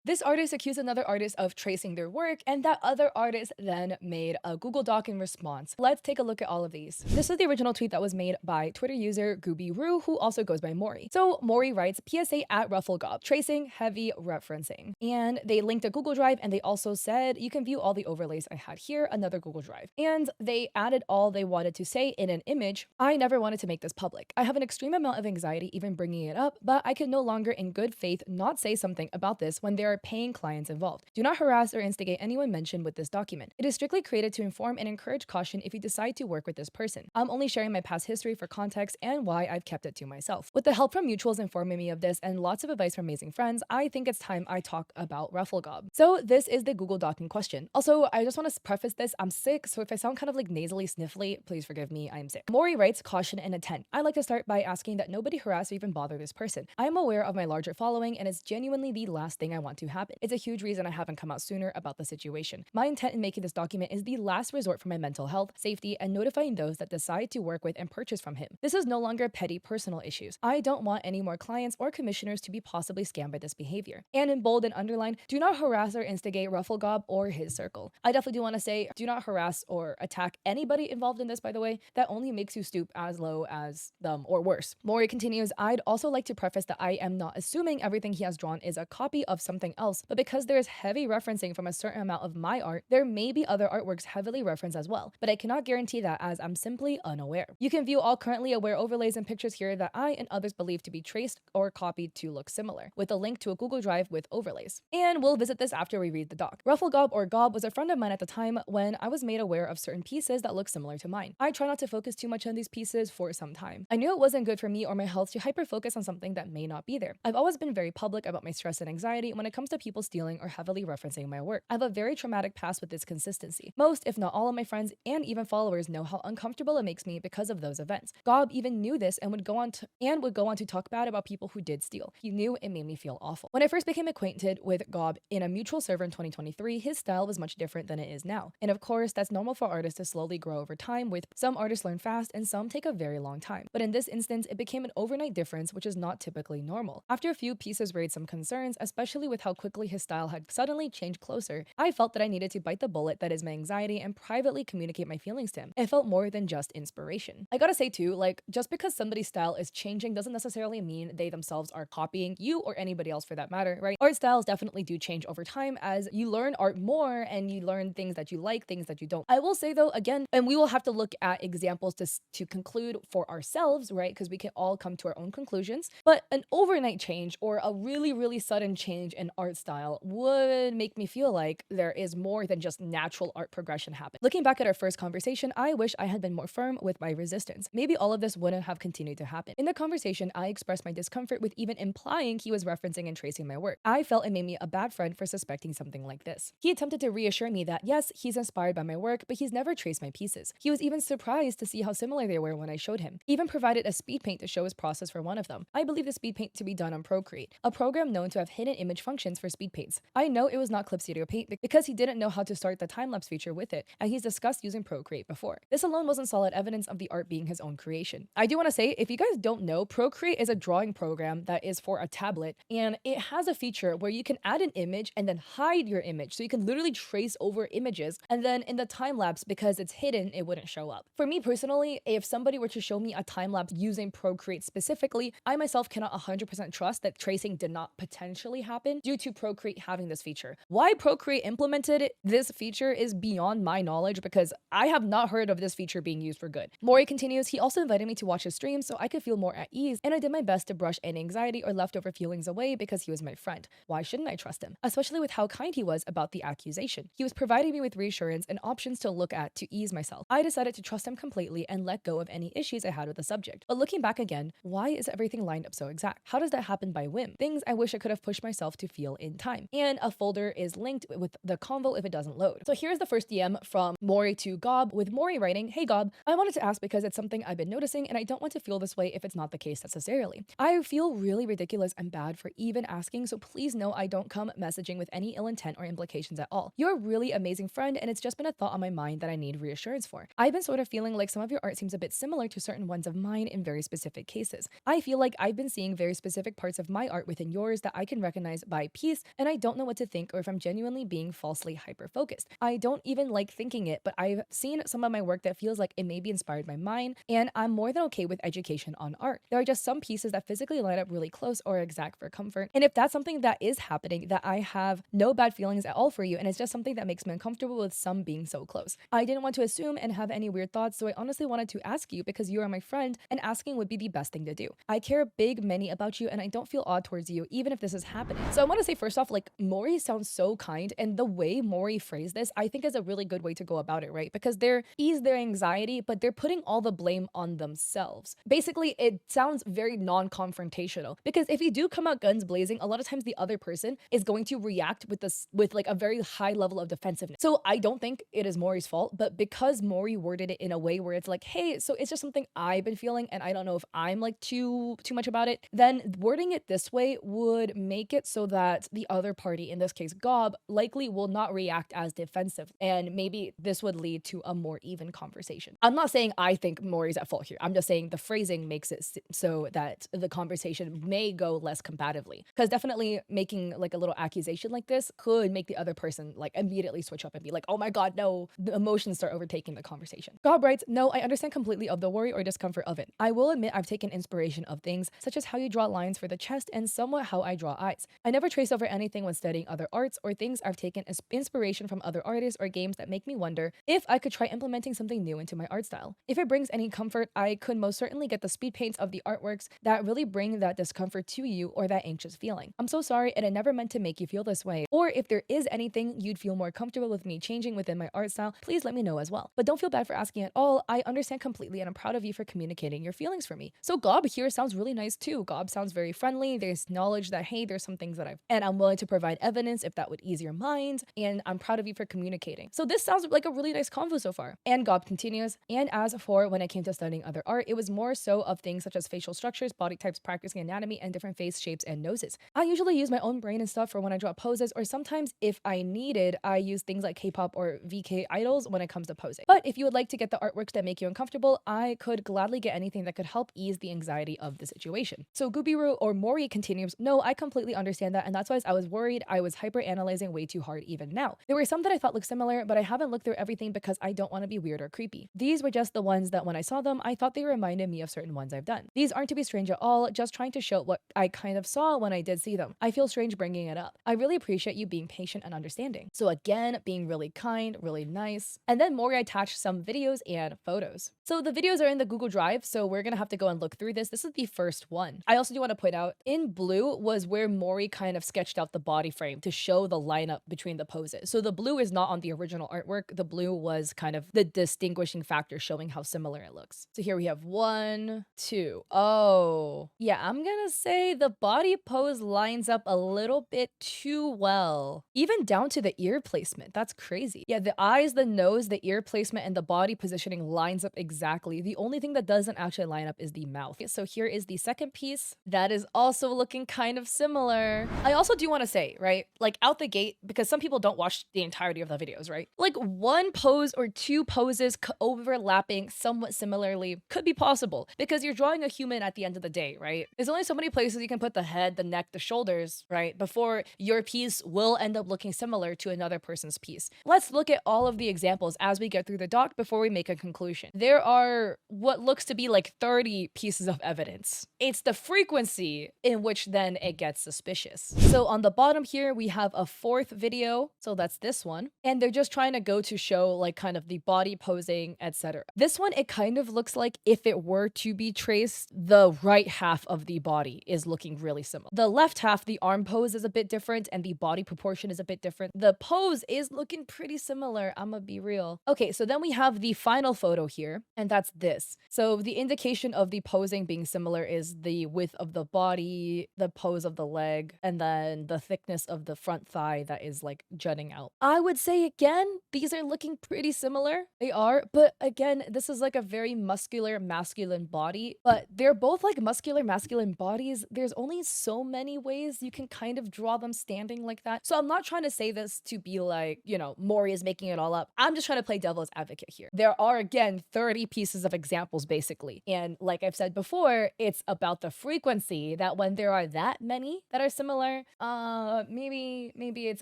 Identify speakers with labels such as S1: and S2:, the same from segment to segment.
S1: This artist accused another artist of tracing their work, and that other artist then made a Google Doc in response. Let's take a look at all of these. This is the original tweet that was made by Twitter user Gooby who also goes by Maury. So Maury writes, PSA at Rufflegob, tracing, heavy referencing. And they linked a Google Drive, and they also said, you can view all the overlays I had here, another Google Drive. And they added all they wanted to say in an image. I never wanted to make this public. I have an extreme amount of anxiety even bringing it up, but I can no longer in good faith not say something about this when there are paying clients involved. Do not harass or instigate anyone mentioned with this document. It is strictly created to inform and encourage caution if you decide to work with this person. I'm only sharing my past history for context and why I've kept it to myself. With the help from mutuals informing me of this and lots of advice from amazing friends, I think it's time I talk about Rufflegob. So this is the Google Doc in question. Also, I just want to preface this, I'm sick, so if I sound kind of like nasally sniffly, please forgive me, I'm sick. Maury writes, caution and intent. I like to start by asking that nobody harass or even bother this person. I am aware of my larger following and it's genuinely the last thing I want to happen. It's a huge reason I haven't come out sooner about the situation. My intent in making this document is the last resort for my mental health, safety, and notifying those that decide to work with and purchase from him. This is no longer petty personal issues. I don't want any more clients or commissioners to be possibly scammed by this behavior. And in bold and underline, do not harass or instigate Rufflegob or his circle. I definitely do want to say, do not harass or attack anybody involved in this, by the way. That only makes you stoop as low as them or worse. Maury continues, I'd also like to preface that I am not assuming everything he has drawn is a copy of something else, but because there is heavy referencing from a certain amount of my art, there may be other artworks heavily referenced as well, but I cannot guarantee that as I'm simply unaware. You can view all currently aware overlays and pictures here that I and others believe to be traced or copied to look similar, with a link to a Google Drive with overlays. And we'll visit this after we read the doc. Rufflegob or Gob was a friend of mine at the time when I was made aware of certain pieces that look similar to mine. I try not to focus too much on these pieces for some time. I knew it wasn't good for me or my health to hyper-focus on something that may not be there. I've always been very public about my stress and anxiety when it comes to people stealing or heavily referencing my work. I have a very traumatic past with this consistency. Most, if not all of my friends and even followers know how uncomfortable it makes me because of those events. Gob even knew this and would go on to talk bad about people who did steal. He knew it made me feel awful. When I first became acquainted with Gob in a mutual server in 2023, his style was much different than it is now. And of course, that's normal for artists to slowly grow over time, with some artists learn fast and some take a very long time. But in this instance, it became an overnight difference, which is not typically normal. After a few pieces raised some concerns, especially with how quickly his style had suddenly changed closer, I felt that I needed to bite the bullet that is my anxiety and privately communicate my feelings to him. It felt more than just inspiration. I gotta say too, like, just because somebody's style is changing doesn't necessarily mean they themselves are copying you or anybody else for that matter, right? Art styles definitely do change over time as you learn art more and you learn things that you like, things that you don't. I will say though, again, and we will have to look at examples to conclude for ourselves, right? Because we can all come to our own conclusions. But an overnight change or a really, really sudden change in art style would make me feel like there is more than just natural art progression happen. Looking back at our first conversation, I wish I had been more firm with my resistance. Maybe all of this wouldn't have continued to happen. In the conversation, I expressed my discomfort with even implying he was referencing and tracing my work. I felt it made me a bad friend for suspecting something like this. He attempted to reassure me that yes, he's inspired by my work, but he's never traced my pieces. He was even surprised to see how similar they were when I showed him. He even provided a speed paint to show his process for one of them. I believe the speed paint to be done on Procreate, a program known to have hidden image functions for speed paints. I know it was not Clip Studio Paint because he didn't know how to start the time-lapse feature with it, and he's discussed using Procreate before. This alone wasn't solid evidence of the art being his own creation. I do want to say, if you guys don't know, Procreate is a drawing program that is for a tablet, and it has a feature where you can add an image and then hide your image, so you can literally trace over images, and then in the time-lapse, because it's hidden, it wouldn't show up. For me personally, if somebody were to show me a time-lapse using Procreate specifically, I myself cannot 100% trust that tracing did not potentially happen due to Procreate having this feature. Why Procreate implemented this feature is beyond my knowledge because I have not heard of this feature being used for good. Maury continues, he also invited me to watch his stream so I could feel more at ease, and I did my best to brush any anxiety or leftover feelings away because he was my friend. Why shouldn't I trust him? Especially with how kind he was about the accusation. He was providing me with reassurance and options to look at to ease myself. I decided to trust him completely and let go of any issues I had with the subject. But looking back again, why is everything lined up so exact? How does that happen by whim? Things I wish I could have pushed myself to feel in time. And a folder is linked with the convo if it doesn't load. So here's the first DM from Maury to Gob, with Maury writing, "Hey Gob, I wanted to ask because it's something I've been noticing and I don't want to feel this way if it's not the case necessarily. I feel really ridiculous and bad for even asking, so please know I don't come messaging with any ill intent or implications at all. You're a really amazing friend and it's just been a thought on my mind that I need reassurance for. I've been sort of feeling like some of your art seems a bit similar to certain ones of mine in very specific cases. I feel like I've been seeing very specific parts of my art within yours that I can recognize by piece, and I don't know what to think or if I'm genuinely being falsely hyper-focused. I don't even like thinking it, but I've seen some of my work that feels like it may be inspired by mine, and I'm more than okay with education on art. There are just some pieces that physically line up really close or exact for comfort, and if that's something that is happening, that I have no bad feelings at all for you, and it's just something that makes me uncomfortable with some being so close. I didn't want to assume and have any weird thoughts, so I honestly wanted to ask you because you are my friend, and asking would be the best thing to do. I care big many about you, and I don't feel odd towards you, even if this is happening. So I want to say first off, like, Mori sounds so kind, and the way Mori phrased this, I think is a really good way to go about it, right? Because they're ease their anxiety, but they're putting all the blame on themselves. Basically, it sounds very non-confrontational, because if you do come out guns blazing, a lot of times the other person is going to react with this with like a very high level of defensiveness. So I don't think it is Mori's fault, but because Mori worded it in a way where it's like, hey, so it's just something I've been feeling and I don't know if I'm like too much about it, then wording it this way would make it so that the other party, in this case Gob, likely will not react as defensive, and maybe this would lead to a more even conversation. I'm not saying I think Mori's at fault here. I'm just saying the phrasing makes it so that the conversation may go less combatively, because definitely making like a little accusation like this could make the other person like immediately switch up and be like, oh my god, no, the emotions start overtaking the conversation. Gob writes, no, I understand completely of the worry or discomfort of it. I will admit I've taken inspiration of things such as how you draw lines for the chest and somewhat how I draw eyes. I never trace over anything when studying other arts or things. I've taken inspiration from other artists or games that make me wonder if I could try implementing something new into my art style. If it brings any comfort, I could most certainly get the speed paints of the artworks that really bring that discomfort to you or that anxious feeling. I'm so sorry, and I never meant to make you feel this way. Or if there is anything you'd feel more comfortable with me changing within my art style, please let me know as well. But don't feel bad for asking at all. I understand completely, and I'm proud of you for communicating your feelings for me. So Gob here sounds really nice too. Gob sounds very friendly. There's knowledge that, hey, there's some things that I'm willing to provide evidence if that would ease your mind, and I'm proud of you for communicating. So this sounds like a really nice convo so far. And Gob continues, and as for when it came to studying other art, it was more so of things such as facial structures, body types, practicing anatomy, and different face shapes and noses. I usually use my own brain and stuff for when I draw poses, or sometimes if I needed, I use things like K-pop or VK idols when it comes to posing. But if you would like to get the artworks that make you uncomfortable, I could gladly get anything that could help ease the anxiety of the situation. So Gubiru or Mori continues, no, I completely understand that, and that's why I was worried I was hyper-analyzing way too hard even now. There were some that I thought looked similar, but I haven't looked through everything because I don't want to be weird or creepy. These were just the ones that when I saw them, I thought they reminded me of certain ones I've done. These aren't to be strange at all, just trying to show what I kind of saw when I did see them. I feel strange bringing it up. I really appreciate you being patient and understanding. So again, being really kind, really nice. And then Mori attached some videos and photos. So the videos are in the Google Drive, so we're gonna have to go and look through this. This is the first one. I also do want to point out, in blue was where Mori kind of sketched out the body frame to show the lineup between the poses. So the blue is not on the original artwork. The blue was kind of the distinguishing factor showing how similar it looks. So here we have 1, 2. Oh, yeah, I'm gonna say the body pose lines up a little bit too well. Even down to the ear placement. That's crazy. Yeah, the eyes, the nose, the ear placement, and the body positioning lines up exactly. The only thing that doesn't actually line up is the mouth. Okay, so here is the second piece that is also looking kind of similar. I also do want to say, right, like out the gate, because some people don't watch the entirety of the videos, right? Like one pose or two poses overlapping somewhat similarly could be possible because you're drawing a human at the end of the day, right? There's only so many places you can put the head, the neck, the shoulders, right? Before your piece will end up looking similar to another person's piece. Let's look at all of the examples as we get through the doc before we make a conclusion. There are what looks to be like 30 pieces of evidence. It's the frequency in which then it gets suspicious. So on the bottom here, we have a fourth video. So that's this one. And they're just trying to go to show like kind of the body posing, etc. This one, it kind of looks like if it were to be traced, the right half of the body is looking really similar. The left half, the arm pose is a bit different and the body proportion is a bit different. The pose is looking pretty similar, I'ma be real. Okay, so then we have the final photo here, and that's this. So the indication of the posing being similar is the width of the body, the pose of the leg, and then the thickness of the front thigh that is like jutting out. I would say again, these are looking pretty similar. They are, but again, this is like a very muscular, masculine body, but they're both like muscular, masculine bodies. There's only so many ways you can kind of draw them standing like that. So I'm not trying to say this to be like, you know, Mori is making it all up. I'm just trying to play devil's advocate here. There are, again, 30 pieces of examples basically. And like I've said before, it's about the frequency that when there are that many that are similar, maybe it's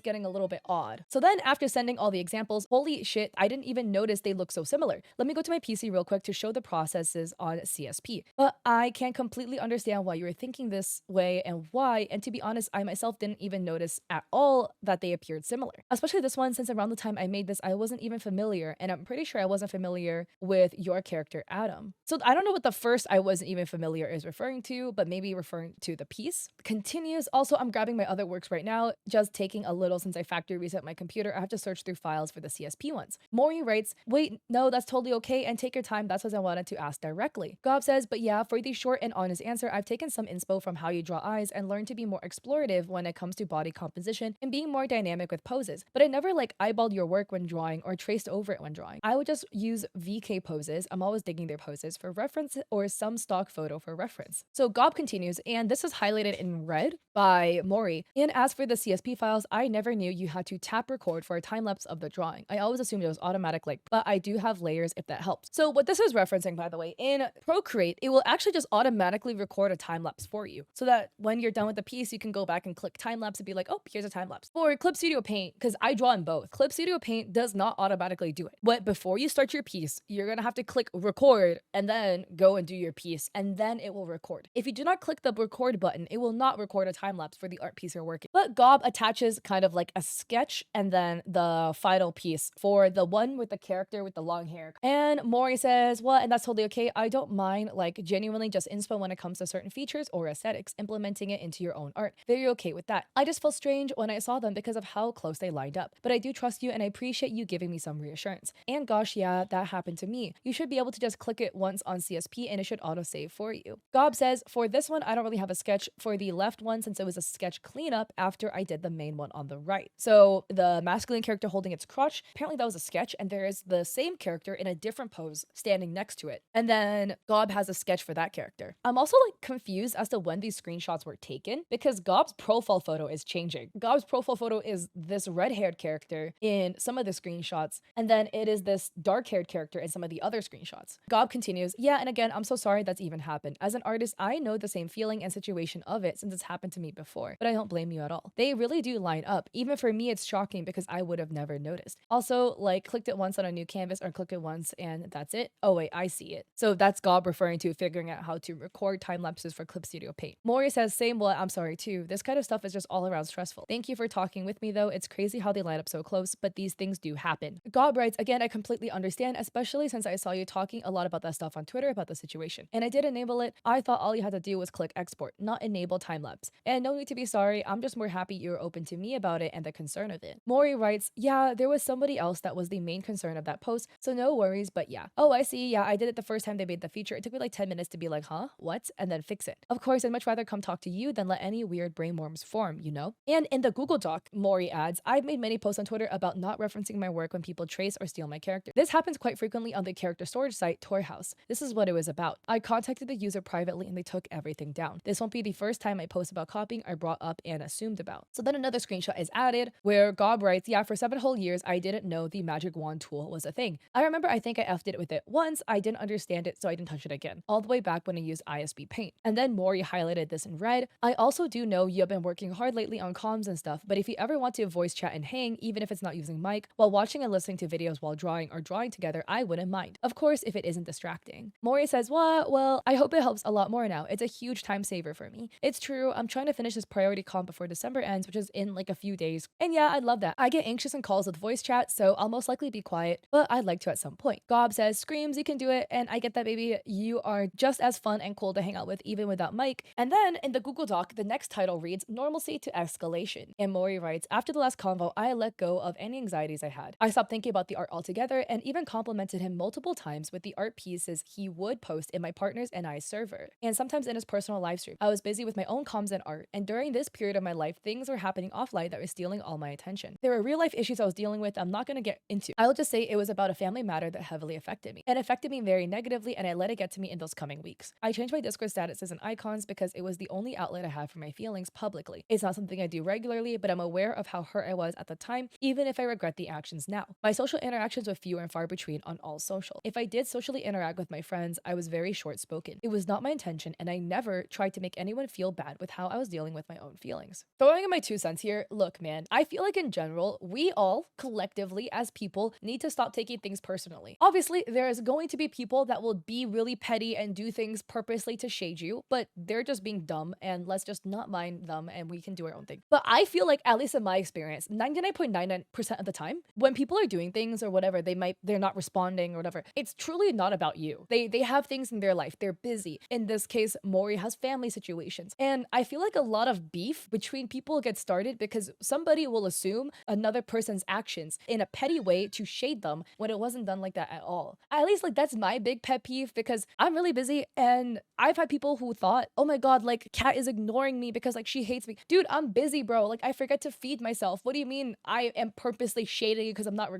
S1: getting a little bit odd. So then after sending all the examples, holy shit, I didn't even notice they look so similar. Let me go to my PC real quick to show the processes on CSP. But I can completely understand why you were thinking this way and why, and to be honest, I myself didn't even notice at all that they appeared similar. Especially this one, since around the time I made this, I wasn't even familiar, and I'm pretty sure I wasn't familiar with your character, Adam. So I don't know what the first I wasn't even familiar is referring to, but maybe referring to the piece. Continues. Also, I'm grabbing my other works right now, just taking a little since I factory reset my computer. I have to search through files for the CSP ones. Maury writes, wait, no, that's totally okay, and take your time. That's what I wanted to ask directly. Gob says, but yeah, for the short and honest answer, I've taken some inspo from how you draw eyes and learned to be more explorative when it comes to body composition and being more dynamic with poses. But I never eyeballed your work when drawing or traced over it when drawing. I would just use VK poses. I'm always digging their poses for reference or some stock photo for reference. So Gob continues, and this is highlighted in red by Maury. And as for the CSP files, I never knew you had to tap record for a time lapse of the drawing. I always assumed it was automatic, but I do have layers if that helps. So what this is referencing, by the way, in Procreate, it will actually just automatically record a time lapse for you, so that when you're done with the piece, you can go back and click time lapse and be like, oh, here's a time lapse. For Clip Studio Paint, because I draw in both, Clip Studio Paint does not automatically do it. But before you start your piece, you're gonna have to click record and then go and do your piece, and then it will record. If you do not click the record button, it will not record a time lapse for the art piece you're working. But Gob attaches kind of like a sketch and then the final piece for the one with the character with the long hair. And Maury says, well, and that's totally okay. I don't mind genuinely just inspo when it comes to certain features or aesthetics, implementing it into your own art. Very okay with that. I just felt strange when I saw them because of how close they lined up. But I do trust you and I appreciate you giving me some reassurance. And gosh, yeah, that happened to me. You should be able to just click it once on CSP and it should autosave for you. Gob says, for this one, I don't really have a sketch for the left one since it was a sketch cleanup after I did the main one on the right. So the masculine character holding its crotch, apparently that was a sketch, and there is the same character in a different pose standing next to it. And then Gob has a sketch for that character. I'm also confused as to when these screenshots were taken because Gob's profile photo is changing. Gob's profile photo is this red-haired character in some of the screenshots, and then it is this dark-haired character in some of the other screenshots. Gob continues, yeah, and again, I'm so sorry that's even happened. As an artist, I know the same feeling and situation of it since it's happened to me before, but I don't blame you at all. They really do line up. Even for me, it's shocking because I would have never noticed. Also, clicked it once on a new canvas or click it once and that's it. Oh wait, I see it. So that's Gob referring to figuring out how to record time lapses for Clip Studio Paint. Maury says, same, well, I'm sorry too. This kind of stuff is just all around stressful. Thank you for talking with me though. It's crazy how they line up so close, but these things do happen. Gob writes, again, I completely understand, especially since I saw you talking a lot about that stuff on Twitter about the situation. And I did enable it. I thought all you had to do was click export, not enable time lapse. And no need to be sorry. I'm just more happy you're open to me about it and the concern of it. Maury writes, yeah, there was somebody else that was the main concern of that post, so no worries, but yeah. Oh, I see. Yeah, I did it the first time they made the feature. It took me 10 minutes to be like, huh? What? And then fix it. Of course, I'd much rather come talk to you than let any weird brainworms form, you know? And in the Google Doc, Maury adds, I've made many posts on Twitter about not referencing my work when people trace or steal my character. This happens quite frequently on the character storage site, Torhouse. This is what it was about. I contacted the user privately and they took everything down. This won't be the first time I post about copying are brought up and assumed about. So then another screenshot is added where Gob writes, yeah, for 7 whole years, I didn't know the magic wand tool was a thing. I remember I think I effed it with it once. I didn't understand it, so I didn't touch it again. All the way back when I used ISB Paint. And then Maury highlighted this in red. I also do know you have been working hard lately on comms and stuff, but if you ever want to voice chat and hang, even if it's not using mic, while watching and listening to videos while drawing or drawing together, I wouldn't mind. Of course, if it isn't distracting. Maury says, what? Well, I hope it helps a lot more now. It's a huge time saver for me. It's true, I'm trying to finish this priority comp before December ends, which is in a few days. And yeah, I'd love that. I get anxious in calls with voice chat, so I'll most likely be quiet, but I'd like to at some point. Gob says, screams, you can do it, and I get that, baby. You are just as fun and cool to hang out with even without mic. And then in the Google Doc, the next title reads, normalcy to escalation. And Maury writes, after the last convo, I let go of any anxieties I had. I stopped thinking about the art altogether and even complimented him multiple times with the art pieces he would post in my partner's and I's server, and sometimes in his personal live stream. I was busy with my own comms and art, and during this period of my life, things were happening offline that was stealing all my attention. There were real life issues I was dealing with I'm not going to get into. I'll just say it was about a family matter that heavily affected me. It affected me very negatively, and I let it get to me in those coming weeks. I changed my Discord statuses and icons because it was the only outlet I had for my feelings publicly. It's not something I do regularly, but I'm aware of how hurt I was at the time, even if I regret the actions now. My social interactions were few and far between on all social. If I did socially interact with my friends, I was very short-spoken. It was not my intention, and I never tried to make anyone feel bad with how I was dealing with my own feelings. Throwing in my 2 cents here, look, man, I feel like in general, we all collectively as people need to stop taking things personally. Obviously, there is going to be people that will be really petty and do things purposely to shade you, but they're just being dumb, and let's just not mind them and we can do our own thing. But I feel like, at least in my experience, 99.99% of the time, when people are doing things or whatever, they're not responding or whatever, it's truly not about you. They have things in their life. They're busy. In this case, Mori has family situations. And I feel like a lot of beef between people gets started because somebody will assume another person's actions in a petty way to shade them when it wasn't done like that at all. At least like that's my big pet peeve, because I'm really busy and I've had people who thought, oh my god, like Kat is ignoring me because like she hates me. Dude, I'm busy, bro. Like I forget to feed myself. What do you mean I am purposely shading you because I'm not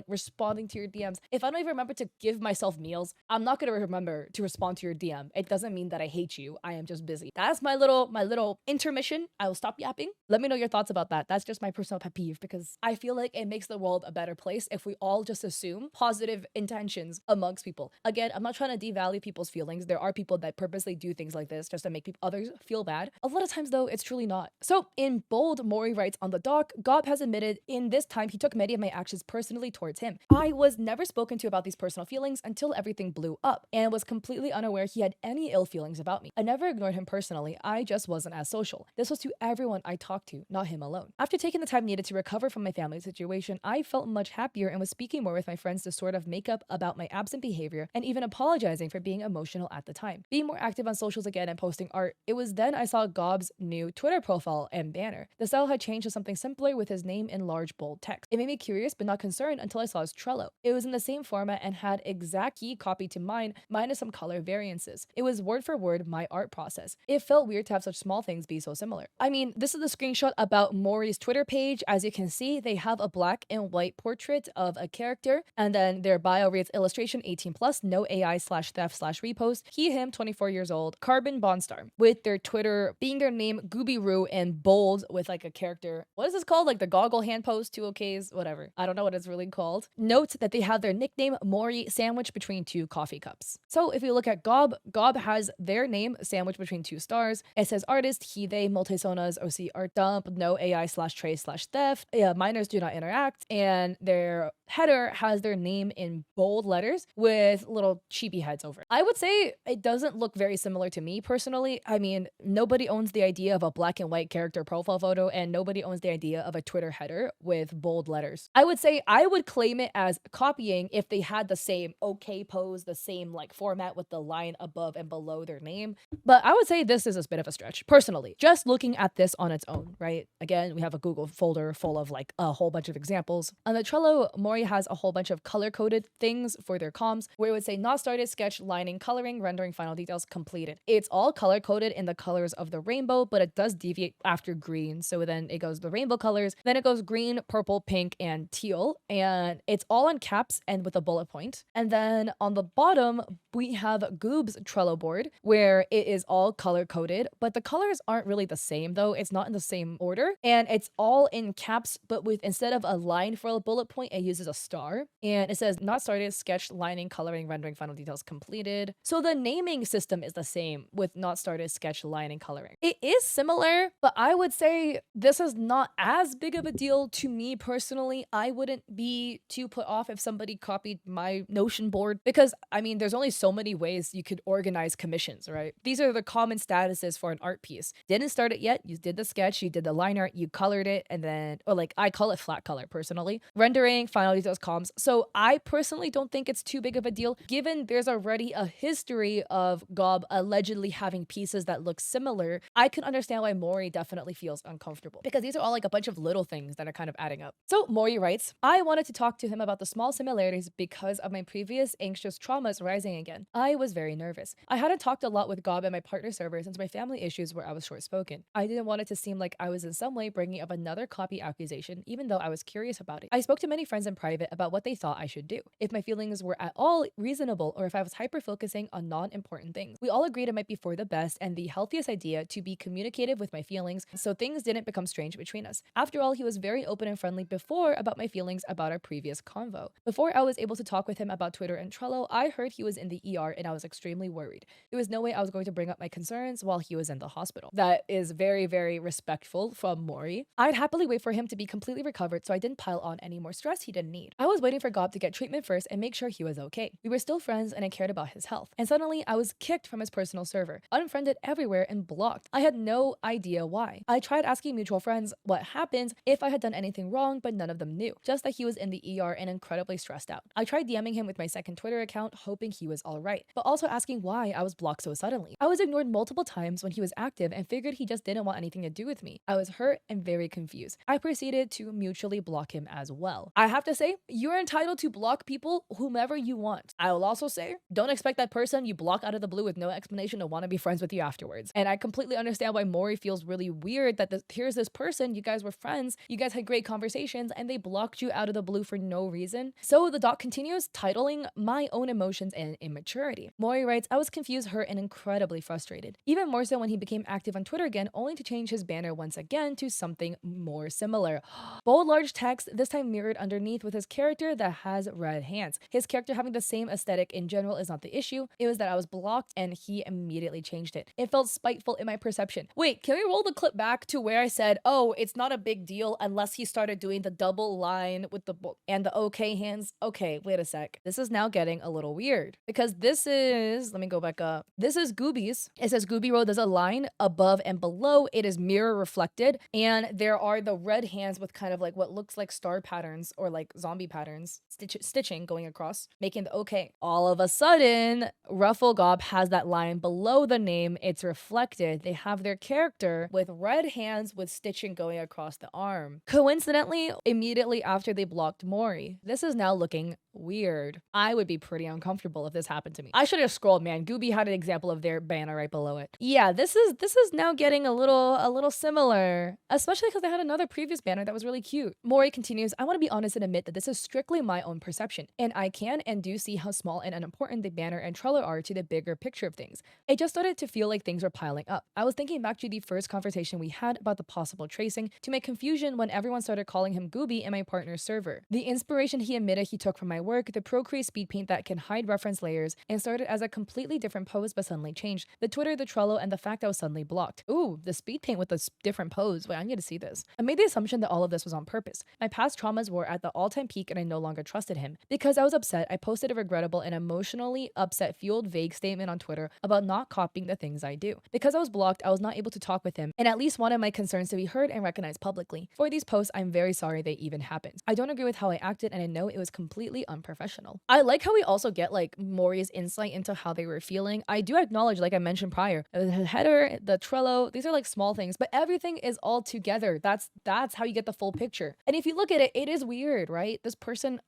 S1: responding to your DMs? If I don't even remember to give myself meals, I'm not gonna remember to respond to your DM. It doesn't mean that I hate you. I am just busy. That's my little intermission. I will stop yapping. Let me know your thoughts about that. That's just my personal pet peeve, because I feel like it makes the world a better place if we all just assume positive intentions amongst people. Again, I'm not trying to devalue people's feelings. There are people that purposely do things like this just to make others feel bad. A lot of times though, it's truly not. So in bold, Mori writes on the doc, Gob has admitted in this time he took many of my actions personally towards him. I was never spoken to about these personal feelings until everything blew up, and was completely unaware he had any ill feelings about me. I never ignored him personally. I just wasn't as social. This was to everyone I talked to, not him alone. After taking the time needed to recover from my family situation, I felt much happier and was speaking more with my friends to sort of make up about my absent behavior, and even apologizing for being emotional at the time. Being more active on socials again and posting art. It was then I saw Gob's new Twitter profile and banner. The style had changed to something simpler with his name in large bold text. It made me curious but not concerned until I saw his Trello. It was in the same format and had exact key copied to mine, minus some color variances. It was word for word my art process. It felt weird to have such small things be so similar. I mean, this is the screenshot about Mori's Twitter page. As you can see, they have a black and white portrait of a character, and then their bio reads illustration 18 plus, no AI/theft/repost, he, him, 24 years old, carbon bond star, with their Twitter being their name, Gooby in bold with like a character. What is this called? Like the goggle hand pose, 2 OKs, whatever. I don't know what it's really called. Note that they have their nickname Mori sandwiched between 2 coffee cups. So if you look at Gob has their name sandwiched between 2 stars. It says artist, he, they, multisonas, OC art dump, no AI/trace/theft, minors do not interact, and their header has their name in bold letters with little chibi heads over it. I would say it doesn't look very similar to me personally. I mean, nobody owns the idea of a black and white character profile photo, and nobody owns the idea of a Twitter header with bold letters. I would say I would claim it as copying if they had the same OK pose, the same like format with the line above and below their name. But I would say this is a bit of a stretch, personally. Just looking at this on its own, right? Again, we have a Google folder full of like a whole bunch of examples. On the Trello, Mori has a whole bunch of color-coded things for their comms, where it would say not started, sketch, lining, coloring, rendering, final details, completed. It's all color-coded in the colors of the rainbow, but it does deviate after green. So then it goes the rainbow colors, then it goes green, purple, pink, and teal. And it's all in caps and with a bullet point. And then on the bottom, we have Goob's Trello board, where it is all color-coded, but the colors aren't really the same though. It's not in the same order, and it's all in caps, but with instead of a line for a bullet point, it uses a star, and it says not started, sketched, lining, coloring, rendering, final details, completed. So the naming system is the same with not started, sketch, lining, coloring. It is similar, but I would say this is not as big of a deal to me personally. I wouldn't be too put off if somebody copied my Notion board, because I mean, there's only so many ways you could organize commissions, right? These are the common statuses for an art piece. Didn't start it yet, you did the sketch, you did the line art, you colored it, and then, or like I call it flat color personally, rendering, final details, comms. So I personally don't think it's too big of a deal, given there's already a history of Gob allegedly having pieces that look similar. I can understand why Mori definitely feels uncomfortable, because these are all like a bunch of little things that are kind of adding up. So Mori writes, I wanted to talk to him about the small similarities because of my previous anxious traumas rising again. I was very nervous. I hadn't talked a lot with Gob and my partner server since my family issues where I was short-spoken. I didn't want it to seem like I was in some way bringing up another copy accusation, even though I was curious about it. I spoke to many friends in private about what they thought I should do, if my feelings were at all reasonable, or if I was hyper-focusing on non-important things. We all agreed it might be for the best and the healthiest idea to be communicative with my feelings, so things didn't become strange between us. After all, he was very open and friendly before about my feelings about our previous convo. Before I was able to talk with him about Twitter and Trello, I heard he was in the ER and I was extremely worried. There was no way I was going to bring up my concerns while he was in the hospital. That is very very respectful from Mori. I'd happily wait for him to be completely recovered so I didn't pile on any more stress he didn't need. I was waiting for Gob to get treatment first and make sure he was okay. We were still friends and I cared about his health. And suddenly I was kicked from his personal server, unfriended everywhere and blocked. I had no idea why. I tried asking mutual friends what happened, if I had done anything wrong, but none of them knew. Just that he was in the ER and incredibly stressed out. I tried DMing him with my second Twitter account, hoping he was alright, but also asking why I was blocked so suddenly. I was ignored multiple times when he was active and figured he just didn't want anything to do with me. I was hurt and very confused. I proceeded to mutually block him as well. I have to say, you're entitled to block people whomever you want. I will also say, don't expect that person you block out of the blue with no explanation to want to be friends with you afterwards. And I completely understand why Mori feels really weird that here's this person, you guys were friends, you guys had great conversations, and they blocked you out of the blue for no reason. So the doc continues, titling My Own Emotions and Immaturity. Mori writes, I was confused, hurt, and incredibly frustrated. Even more so when he became active on Twitter again, only to change his banner once again to something more similar. Bold large text, this time mirrored underneath with his character that has red hands. His character having the same aesthetic in general is not the issue. It was that I was blocked and he immediately changed it. It felt spiteful in my perception. Wait, can we roll the clip back to where I said, oh, it's not a big deal unless he started doing the double line with the and the okay hands? Okay, wait a sec. This is now getting a little weird because this is, let me go back up. This is Gooby's. It says Gooby Road. There's a line above and below. It is mirror reflected. And there are the red hands with kind of like what looks like star patterns or like zombie patterns, stitching going across, making the okay. All of a sudden, Ruffle Gob has that line below the name. It's reflected. They have their character with red hands with stitching going across the arm. Coincidentally, immediately after they blocked Mori. This is now looking weird. I would be pretty uncomfortable if this happened to me. I should have scrolled, man. Gooby had an example of their banner right below it. Yeah, this is now getting a little similar, especially because they had another previous banner that was really cute. Mori continues, I want to be honest and admit that this is strictly my own perception, and I can and do see how small and unimportant the banner and Trello are to the bigger picture of things. It just started to feel like things were piling up. I was thinking back to the first conversation we had about the possible tracing to make confusion when everyone started calling him Gooby in my partner's server. The inspiration he admitted he took from my work, the Procreate speed paint that can hide reference layers, and started as a completely different pose but suddenly changed. The Twitter, the Trello, and the fact I was suddenly blocked. Ooh, the speed paint with a different pose. Wait, I need to see this. I made the assumption that all of this was on purpose. My past traumas were at the all-time peak and I no longer trusted him. Because I was upset, I posted a regrettable and emotionally upset-fueled vague statement on Twitter about not copying the things I do. Because I was blocked, I was not able to talk with him and at least wanted my concerns to be heard and recognized publicly. For these posts, I'm very sorry they even happened. I don't agree with how I acted and I know it was completely unprofessional. I like how we also get like Mori's insight into how they were feeling. I do acknowledge, like I mentioned prior, the header, the Trello, these are like small things, but everything is all together. That's how you get the full picture. And if you look at it, it is weird, right? This person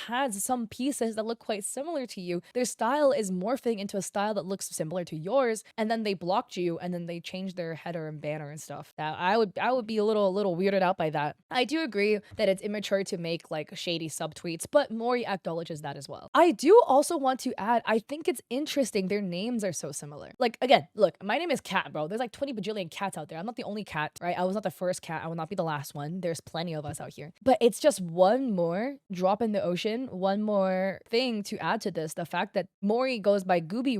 S1: has some pieces that look quite similar to you. Their style is morphing into a style that looks similar to yours, and then they blocked you, and then they changed their header and banner and stuff. That I would be a little weirded out by that. I do agree that it's immature to make like shady subtweets, but Mori acknowledges that as well. I do also want to add, I think it's interesting their names are so similar. Like again, look, my name is Cat, bro. There's like 20 bajillion cats out there. I'm not the only cat, right? I was not the first cat. I will not be the last one. There's plenty of us out here. But it's just one more drop in the ocean, one more thing to add to this. The fact that Mori goes by Gooby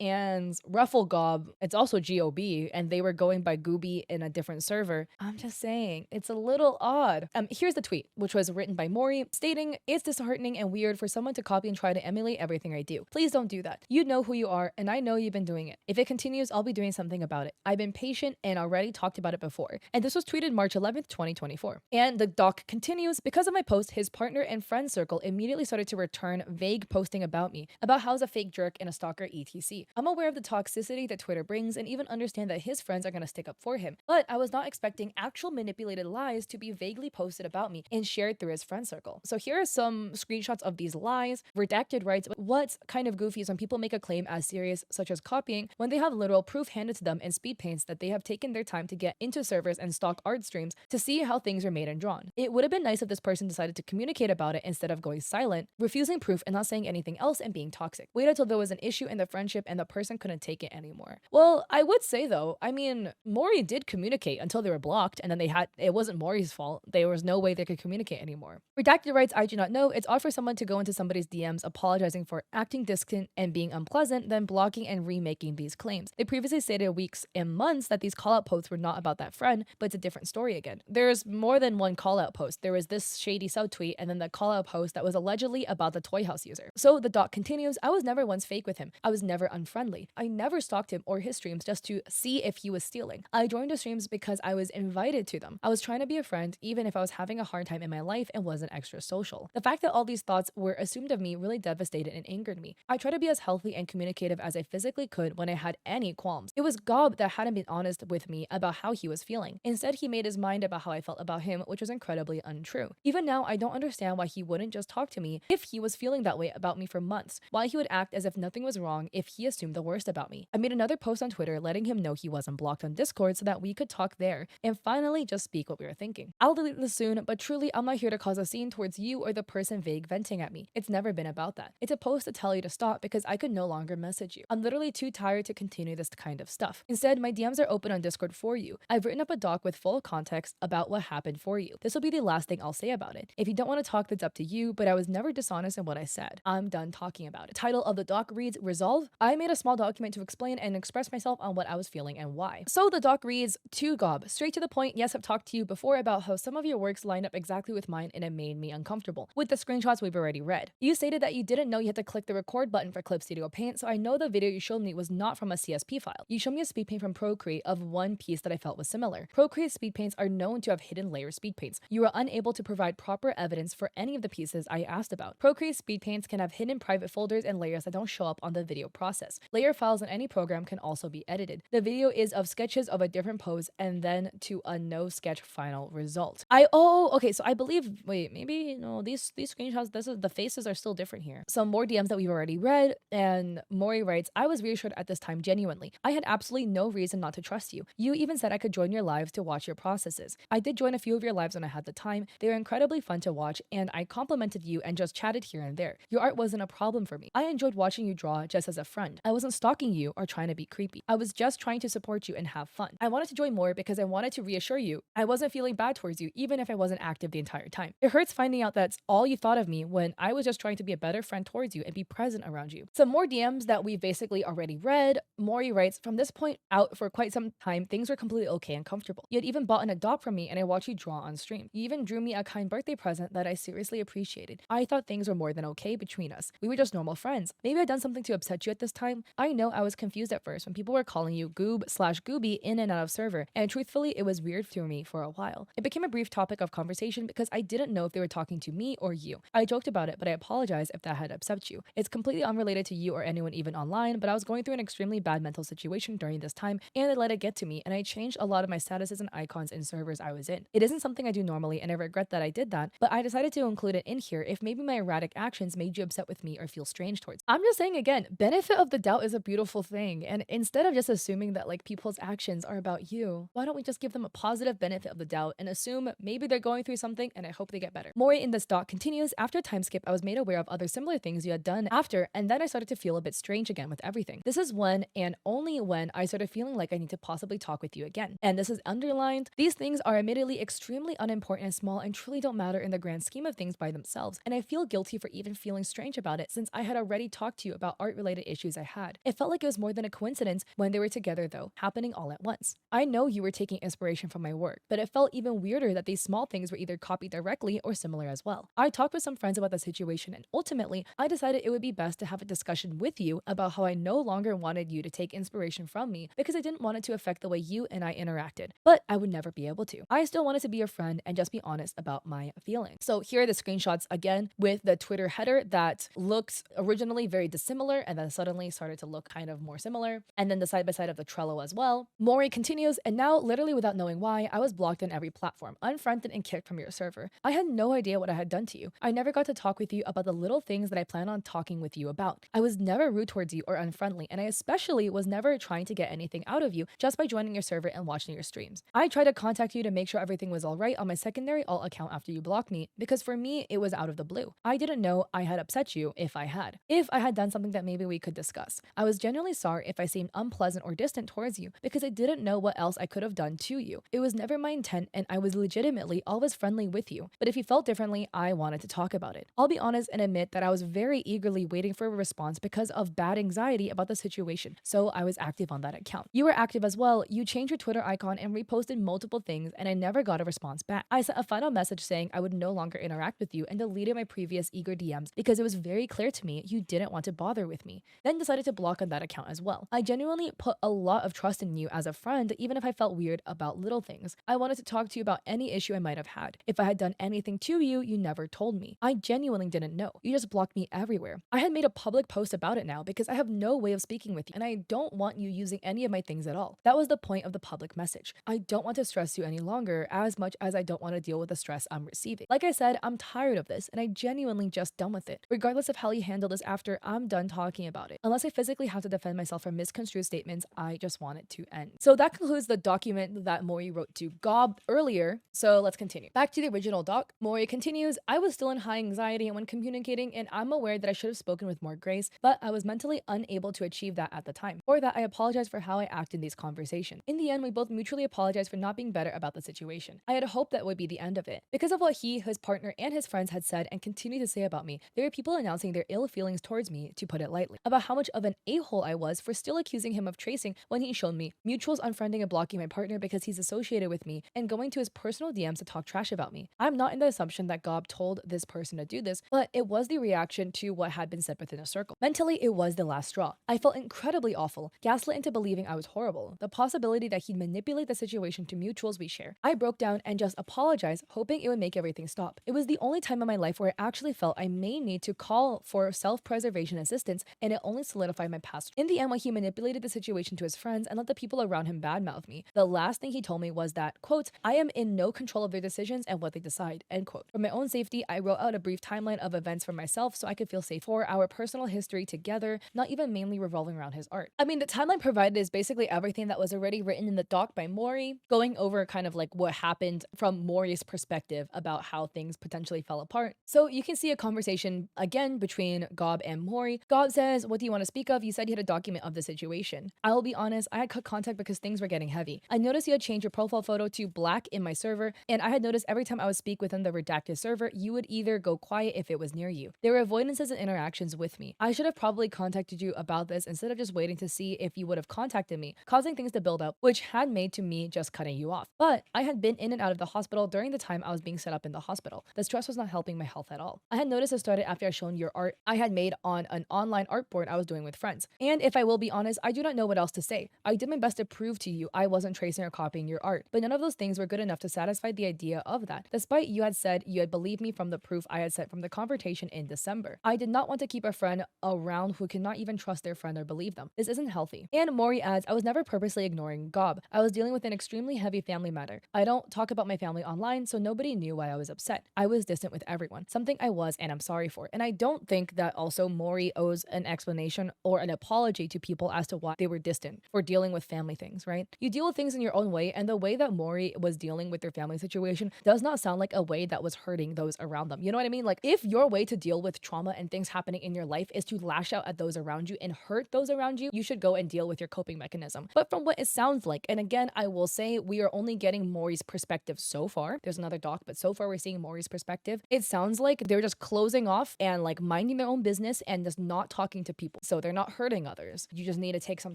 S1: and Ruffle Gob, it's also G-O-B, and they were going by Gooby in a different server. I'm just saying, it's a little odd. Here's the tweet, which was written by Mori, stating, it's disheartening and weird for someone to copy and try to emulate everything I do. Please don't do that. You know who you are, and I know you've been doing it. If it continues, I'll be doing something about it. I've been patient and already talked about it before. And this was tweeted March 11th, 2024. And the doc continues, because of my post, his partner and friend circle immediately started to return vague posting about me, about how I was a fake jerk and a stalker etc. I'm aware of the toxicity that Twitter brings and even understand that his friends are going to stick up for him, but I was not expecting actual manipulated lies to be vaguely posted about me and shared through his friend circle. So here are some screenshots of these lies. Redacted writes, what's kind of goofy is when people make a claim as serious, such as copying, when they have literal proof handed to them in speed paints that they have taken their time to get into servers and stalk art streams to see how things are made and drawn. It would have been nice if this person decided to communicate about it instead of going silent, refusing proof and not saying anything else and being toxic. Wait until there was an issue in the friendship and the person couldn't take it anymore. Well, I would say though, I mean, Mori did communicate until they were blocked, and then it wasn't Mori's fault. There was no way they could communicate anymore. Redacted writes, I do not know. It's odd for someone to go into somebody's DMs apologizing for acting distant and being unpleasant, then blocking and remaking these claims. They previously stated weeks and months that these call out posts were not about that friend, but it's a different story again. There's more than one call out post. There was this shady subtweet and then the call out post that was allegedly about the Toy House user. So the doc continues, I was never once fake with him. I was never unfriendly. I never stalked him or his streams just to see if he was stealing. I joined the streams because I was invited to them. I was trying to be a friend even if I was having a hard time in my life and wasn't extra social. The fact that all these thoughts were assumed of me really devastated and angered me. I tried to be as healthy and communicative as I physically could when I had any qualms. It was Gob that hadn't been honest with me about how he was feeling. Instead, he made his mind about how I felt about him, which was incredibly untrue. Even now, I don't understand why he wouldn't just talk to me if he was feeling that way about me for months, why he would act as if nothing was wrong if he assumed the worst about me. I made another post on Twitter letting him know he wasn't blocked on Discord so that we could talk there and finally just speak what we were thinking. I'll delete this soon, but truly I'm not here to cause a scene towards you or the person vague venting at me. It's never been about that. It's a post to tell you to stop because I could no longer message you. I'm literally too tired to continue this kind of stuff. Instead, my DMs are open on Discord for you. I've written up a doc with full context about what happened for you. This will be the last thing I'll say about it. If you don't want to talk, that's up to you, but I was never dishonest in what I said. I'm done talking about it. Title of the doc reads, Resolve. I made a small document to explain and express myself on what I was feeling and why. So the doc reads, to Gob, straight to the point, yes, I've talked to you before about how some of your works line up exactly with mine and it made me uncomfortable. With the screenshots we've already read. You stated that you didn't know you had to click the record button for Clip Studio Paint, so I know the video you showed me was not from a CSP file. You showed me a speed paint from Procreate of one piece that I felt was similar. Procreate speed paints are known to have hidden layer speed paints. You were unable to provide proper evidence for any of the pieces I asked about. Procreate speed paints can have hidden private folders and layers that don't show up on the video process. Layer files in any program can also be edited. The video is of sketches of a different pose and then to a no sketch final result. Okay, so I believe, wait, maybe, no, these screenshots, the faces are still different here. Some more DMs that we've already read, and Mori writes, I was reassured at this time genuinely. I had absolutely no reason not to trust you. You even said I could join your lives to watch your processes. I did join a few of your lives when I had the time. They were incredibly fun to watch, and I complimented you and just chatted here and there. Your art wasn't a problem for me. I enjoyed watching you draw just as a friend. I wasn't stalking you or trying to be creepy. I was just trying to support you and have fun. I wanted to join more because I wanted to reassure you I wasn't feeling bad towards you, even if I wasn't active the entire time. It hurts finding out that's all you thought of me when I was just trying to be a better friend towards you and be present around you. Some more DMs that we've basically already read. Mori writes, from this point out for quite some time, things were completely okay and comfortable. You had even bought an adopt from me and I watched you draw on stream. You even drew me a kind birthday present that I seriously appreciated. I thought things were more than okay between us. We were just normal friends. Maybe I'd done something to upset you at this time. I know I was confused at first when people were calling you goob/gooby in and out of server, and truthfully, it was weird for me for a while. It became a brief topic of conversation because I didn't know if they were talking to me or you. I joked about it, but I apologize if that had upset you. It's completely unrelated to you or anyone even online, but I was going through an extremely bad mental situation during this time, and I let it get to me, and I changed a lot of my statuses and icons in servers I was in. It isn't something I do normally, and I regret that I did that, but I decided to include it in here if maybe my erratic actions made you upset with me or feel strange towards me. I'm just saying again, benefit of the doubt is a beautiful thing, and instead of just assuming that like people's actions are about you, why don't we just give them a positive benefit of the doubt and assume maybe they're going through something and I hope they get better. Mori in this doc continues, after a time skip, I was made aware of other similar things you had done after, and then I started to feel a bit strange again with everything. This is when and only when I started feeling like I need to possibly talk with you again. And this is underlined. These things are admittedly extremely unimportant and small and truly don't matter in the grand scheme of things by themselves, and I feel guilty for even feeling strange about it since I had already talked to you about art-related issues I had. It felt like it was more than a coincidence when they were together though, happening all at once. I know you were taking inspiration from my work, but it felt even weirder that these small things were either copied directly or similar as well. I talked with some friends about the situation, and ultimately, I decided it would be best to have a discussion with you about how I no longer wanted you to take inspiration from me because I didn't want it to affect the way you and I interacted, but I would never be able to. I still wanted to be your friend and just be honest about my feelings. So here are the screenshots again with the Twitter header that looks originally very dissimilar and then suddenly started to look kind of more similar, and then the side by side of the Trello as well. Mori continues, and now literally without knowing why, I was blocked on every platform, unfriended and kicked from your server. I had no idea what I had done to you. I never got to talk with you about the little things that I plan on talking with you about. I was never rude towards you or unfriendly, and I especially was never trying to get anything out of you just by joining your server and watching your streams. I tried to contact you to make sure everything was alright on my secondary alt account after you blocked me, because for me, it was out of the blue. I didn't know I had upset you if I had. If I had done something that maybe we could discuss. I was genuinely sorry if I seemed unpleasant or distant towards you, because I didn't know what else I could have done to you. It was never my intent, and I was legitimately always friendly with you. But if you felt differently, I wanted to talk about it. I'll be honest and admit that I was very eagerly waiting for a response because of bad anxiety about the situation, so I was active on that account. You were active as well, well, you changed your Twitter icon and reposted multiple things and I never got a response back. I sent a final message saying I would no longer interact with you and deleted my previous eager DMs because it was very clear to me you didn't want to bother with me. Then decided to block on that account as well. I genuinely put a lot of trust in you as a friend, even if I felt weird about little things. I wanted to talk to you about any issue I might have had. If I had done anything to you, you never told me. I genuinely didn't know. You just blocked me everywhere. I had made a public post about it now because I have no way of speaking with you and I don't want you using any of my things at all. That was the point of the public message. I don't want to stress you any longer as much as I don't want to deal with the stress I'm receiving. Like I said, I'm tired of this and I genuinely just done with it. Regardless of how you handle this after, I'm done talking about it. Unless I physically have to defend myself from misconstrued statements, I just want it to end. So that concludes the document that Mori wrote to Gob earlier. So let's continue. Back to the original doc. Mori continues, I was still in high anxiety when communicating and I'm aware that I should have spoken with more grace, but I was mentally unable to achieve that at the time. For that, I apologize for how I acted in these conversations. In the end, we both mutually apologized for not being better about the situation. I had hoped that would be the end of it. Because of what he, his partner, and his friends had said and continued to say about me, there were people announcing their ill feelings towards me, to put it lightly, about how much of an a-hole I was for still accusing him of tracing when he showed me mutuals unfriending and blocking my partner because he's associated with me and going to his personal DMs to talk trash about me. I'm not in the assumption that Gob told this person to do this, but it was the reaction to what had been said within a circle. Mentally, it was the last straw. I felt incredibly awful, gaslit into believing I was horrible, the possibility that he'd manipulate the situation to mutuals we share. I broke down and just apologized, hoping it would make everything stop. It was the only time in my life where I actually felt I may need to call for self-preservation assistance, and it only solidified my past. In the end, when he manipulated the situation to his friends and let the people around him badmouth me, the last thing he told me was that, quote, I am in no control of their decisions and what they decide, end quote. For my own safety, I wrote out a brief timeline of events for myself so I could feel safe for our personal history together, not even mainly revolving around his art. I mean, the timeline provided is basically everything that was already written in the doc by Mori, going over kind of like what happened from Mori's perspective about how things potentially fell apart. So you can see a conversation again between Gob and Mori. Gob says, what do you want to speak of? You said you had a document of the situation. I will be honest, I had cut contact because things were getting heavy. I noticed you had changed your profile photo to black in my server, and I had noticed every time I would speak within the redacted server, you would either go quiet if it was near you. There were avoidances and interactions with me. I should have probably contacted you about this instead of just waiting to see if you would have contacted me, causing things to build up, which had made to me just cutting you off. But I had been in and out of the hospital during the time I was being set up in the hospital. The stress was not helping my health at all. I had noticed it started after I shown your art I had made on an online art board I was doing with friends. And if I will be honest, I do not know what else to say. I did my best to prove to you I wasn't tracing or copying your art, but none of those things were good enough to satisfy the idea of that, despite you had said you had believed me from the proof I had sent from the confrontation in December. I did not want to keep a friend around who cannot even trust their friend or believe them. This isn't healthy. And Mori adds, I was never purposely ignoring Gob. I was dealing with an extremely heavy family matter. I don't talk about my family online, so nobody knew why I was upset. I was distant with everyone, something I was and I'm sorry for. And I don't think that also Mori owes an explanation or an apology to people as to why they were distant for dealing with family things, right? You deal with things in your own way, and the way that Mori was dealing with their family situation does not sound like a way that was hurting those around them. You know what I mean? Like, if your way to deal with trauma and things happening in your life is to lash out at those around you and hurt those around you, you should go and deal with your coping mechanism. But from what it sounds like, and again, I will say we are only getting Mori's perspective so far. There's another doc, but so far we're seeing Mori's perspective. It sounds like they're just closing off and like minding their own business and just not talking to people. So they're not hurting others. You just need to take some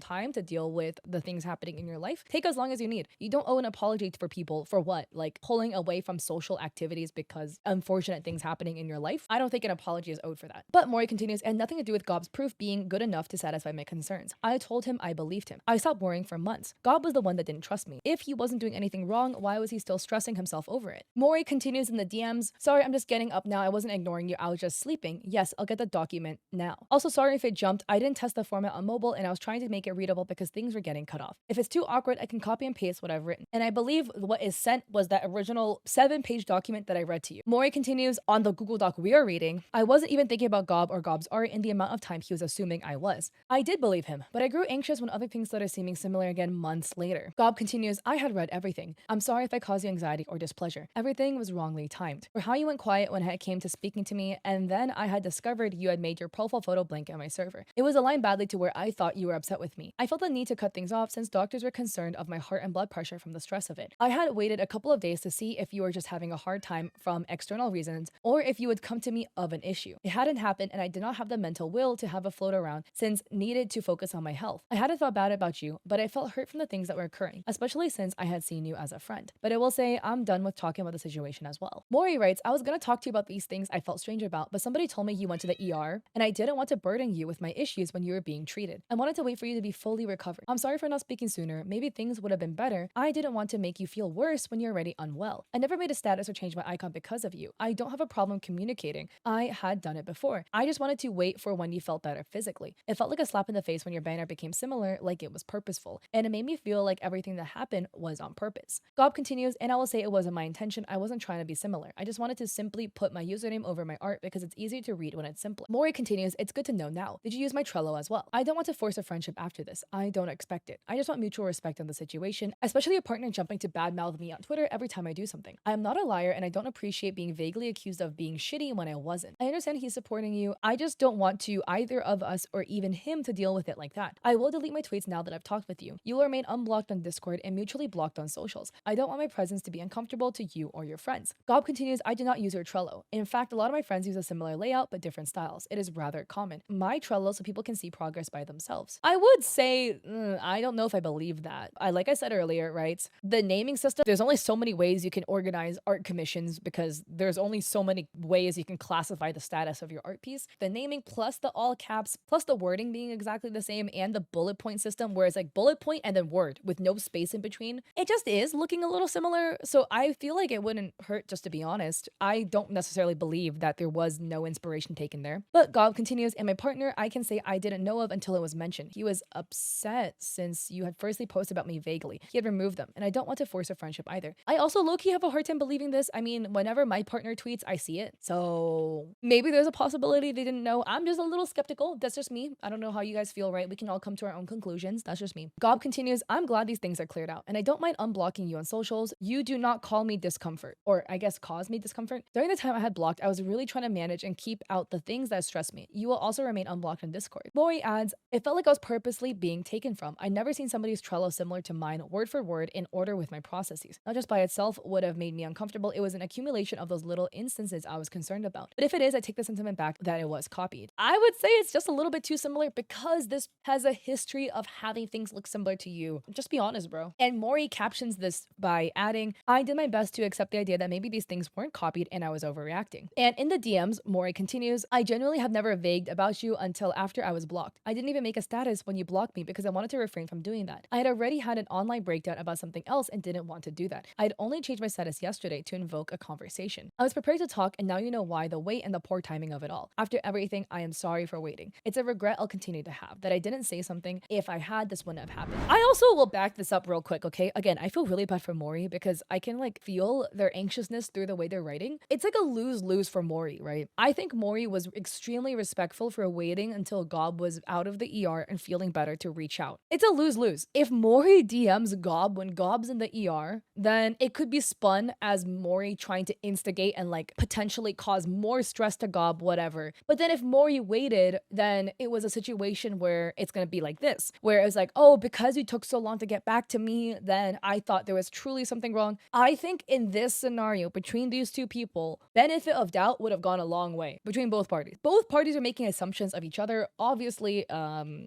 S1: time to deal with the things happening in your life. Take as long as you need. You don't owe an apology for people for what? Like pulling away from social activities because unfortunate things happening in your life. I don't think an apology is owed for that. But Mori continues, and nothing to do with Gob's proof being good enough to satisfy my concerns. I told him I believed him. I stopped worrying for months. Gob was the one that didn't trust me. If he wasn't doing anything wrong, why was he still stressing himself over it? Mori continues in the DMs, sorry, I'm just getting up now. I wasn't ignoring you. I was just sleeping. Yes, I'll get the document now. Also, sorry if it jumped. I didn't test the format on mobile and I was trying to make it readable because things were getting cut off. If it's too awkward, I can copy and paste what I've written. And I believe what is sent was that original 7-page document that I read to you. Mori continues, on the Google Doc we are reading, I wasn't even thinking about Gob or Gob's art in the amount of time he was assuming I was. I did believe him, but I grew anxious when other things started seeming similar again months later. Gob continues, I had read everything. I'm sorry if I caused you anxiety or displeasure. Everything was wrongly timed. For how you went quiet when it came to speaking to me, and then I had discovered you had made your profile photo blank on my server. It was aligned badly to where I thought you were upset with me. I felt the need to cut things off since doctors were concerned of my heart and blood pressure from the stress of it. I had waited a couple of days to see if you were just having a hard time from external reasons or if you would come to me of an issue. It hadn't happened and I did not have the mental will to have a float around since needed to focus on my health. I hadn't thought bad about you, but I felt felt hurt from the things that were occurring, especially since I had seen you as a friend. But I will say I'm done with talking about the situation as well. Mori writes, I was gonna talk to you about these things I felt strange about, but somebody told me you went to the ER, and I didn't want to burden you with my issues when you were being treated. I wanted to wait for you to be fully recovered. I'm sorry for not speaking sooner. Maybe things would have been better. I didn't want to make you feel worse when you're already unwell. I never made a status or changed my icon because of you. I don't have a problem communicating. I had done it before. I just wanted to wait for when you felt better physically. It felt like a slap in the face when your banner became similar, like it was purposeful, and it made me feel like everything that happened was on purpose. Gob continues, and I will say it wasn't my intention. I wasn't trying to be similar. I just wanted to simply put my username over my art because it's easier to read when it's simple. Mori continues, it's good to know now. Did you use my Trello as well? I don't want to force a friendship after this. I don't expect it. I just want mutual respect on the situation, especially a partner jumping to badmouth me on Twitter every time I do something. I am not a liar, and I don't appreciate being vaguely accused of being shitty when I wasn't. I understand he's supporting you. I just don't want to either of us or even him to deal with it like that. I will delete my tweets now that I've talked with you. You will remain unblocked on Discord and mutually blocked on socials. I don't want my presence to be uncomfortable to you or your friends. Gob continues, I do not use your Trello. In fact, a lot of my friends use a similar layout but different styles. It is rather common. My Trello so people can see progress by themselves. I would say, I don't know if I believe that. Like I said earlier, right? The naming system, there's only so many ways you can organize art commissions because there's only so many ways you can classify the status of your art piece. The naming plus the all caps plus the wording being exactly the same and the bullet point system where it's like bullet point and then word with no space in between. It just is looking a little similar. So I feel like it wouldn't hurt, just to be honest. I don't necessarily believe that there was no inspiration taken there. But Gob continues, and my partner, I can say I didn't know of until it was mentioned. He was upset since you had firstly posted about me vaguely. He had removed them, and I don't want to force a friendship either. I also low-key have a hard time believing this. I mean, whenever my partner tweets, I see it. So maybe there's a possibility they didn't know. I'm just a little skeptical. That's just me. I don't know how you guys feel, right? We can all come to our own conclusions. That's just me. Gob continues, I'm glad these things are cleared out, and I don't mind unblocking you on socials. You do not call me discomfort, or I guess cause me discomfort. During the time I had blocked, I was really trying to manage and keep out the things that stress me. You will also remain unblocked on Discord. Mori adds, it felt like I was purposely being taken from. I never seen somebody's Trello similar to mine, word for word, in order with my processes. Not just by itself would have made me uncomfortable, it was an accumulation of those little instances I was concerned about. But if it is, I take the sentiment back that it was copied. I would say it's just a little bit too similar because this has a history of having things look similar to you. Just be honest, bro. And Mori captions this by adding, I did my best to accept the idea that maybe these things weren't copied and I was overreacting. And in the DMs, Mori continues, I genuinely have never vagued about you until after I was blocked. I didn't even make a status when you blocked me because I wanted to refrain from doing that. I had already had an online breakdown about something else and didn't want to do that. I had only changed my status yesterday to invoke a conversation. I was prepared to talk, and now you know why, the wait and the poor timing of it all. After everything, I am sorry for waiting. It's a regret I'll continue to have that I didn't say something. If I had, this wouldn't have happened. I also will back this up real quick, okay? Again, I feel really bad for Mori because I can like feel their anxiousness through the way they're writing. It's like a lose-lose for Mori, right? I think Mori was extremely respectful for waiting until Gob was out of the ER and feeling better to reach out. It's a lose-lose. If Mori DMs Gob when Gob's in the ER, then it could be spun as Mori trying to instigate and like potentially cause more stress to Gob, whatever. But then if Mori waited, then it was a situation where it's gonna be like this, where it's like, oh, because you took so long to get back to me, then I thought there was truly something wrong. I think in this scenario, between these two people, benefit of doubt would have gone a long way between both parties. Both parties are making assumptions of each other. Obviously,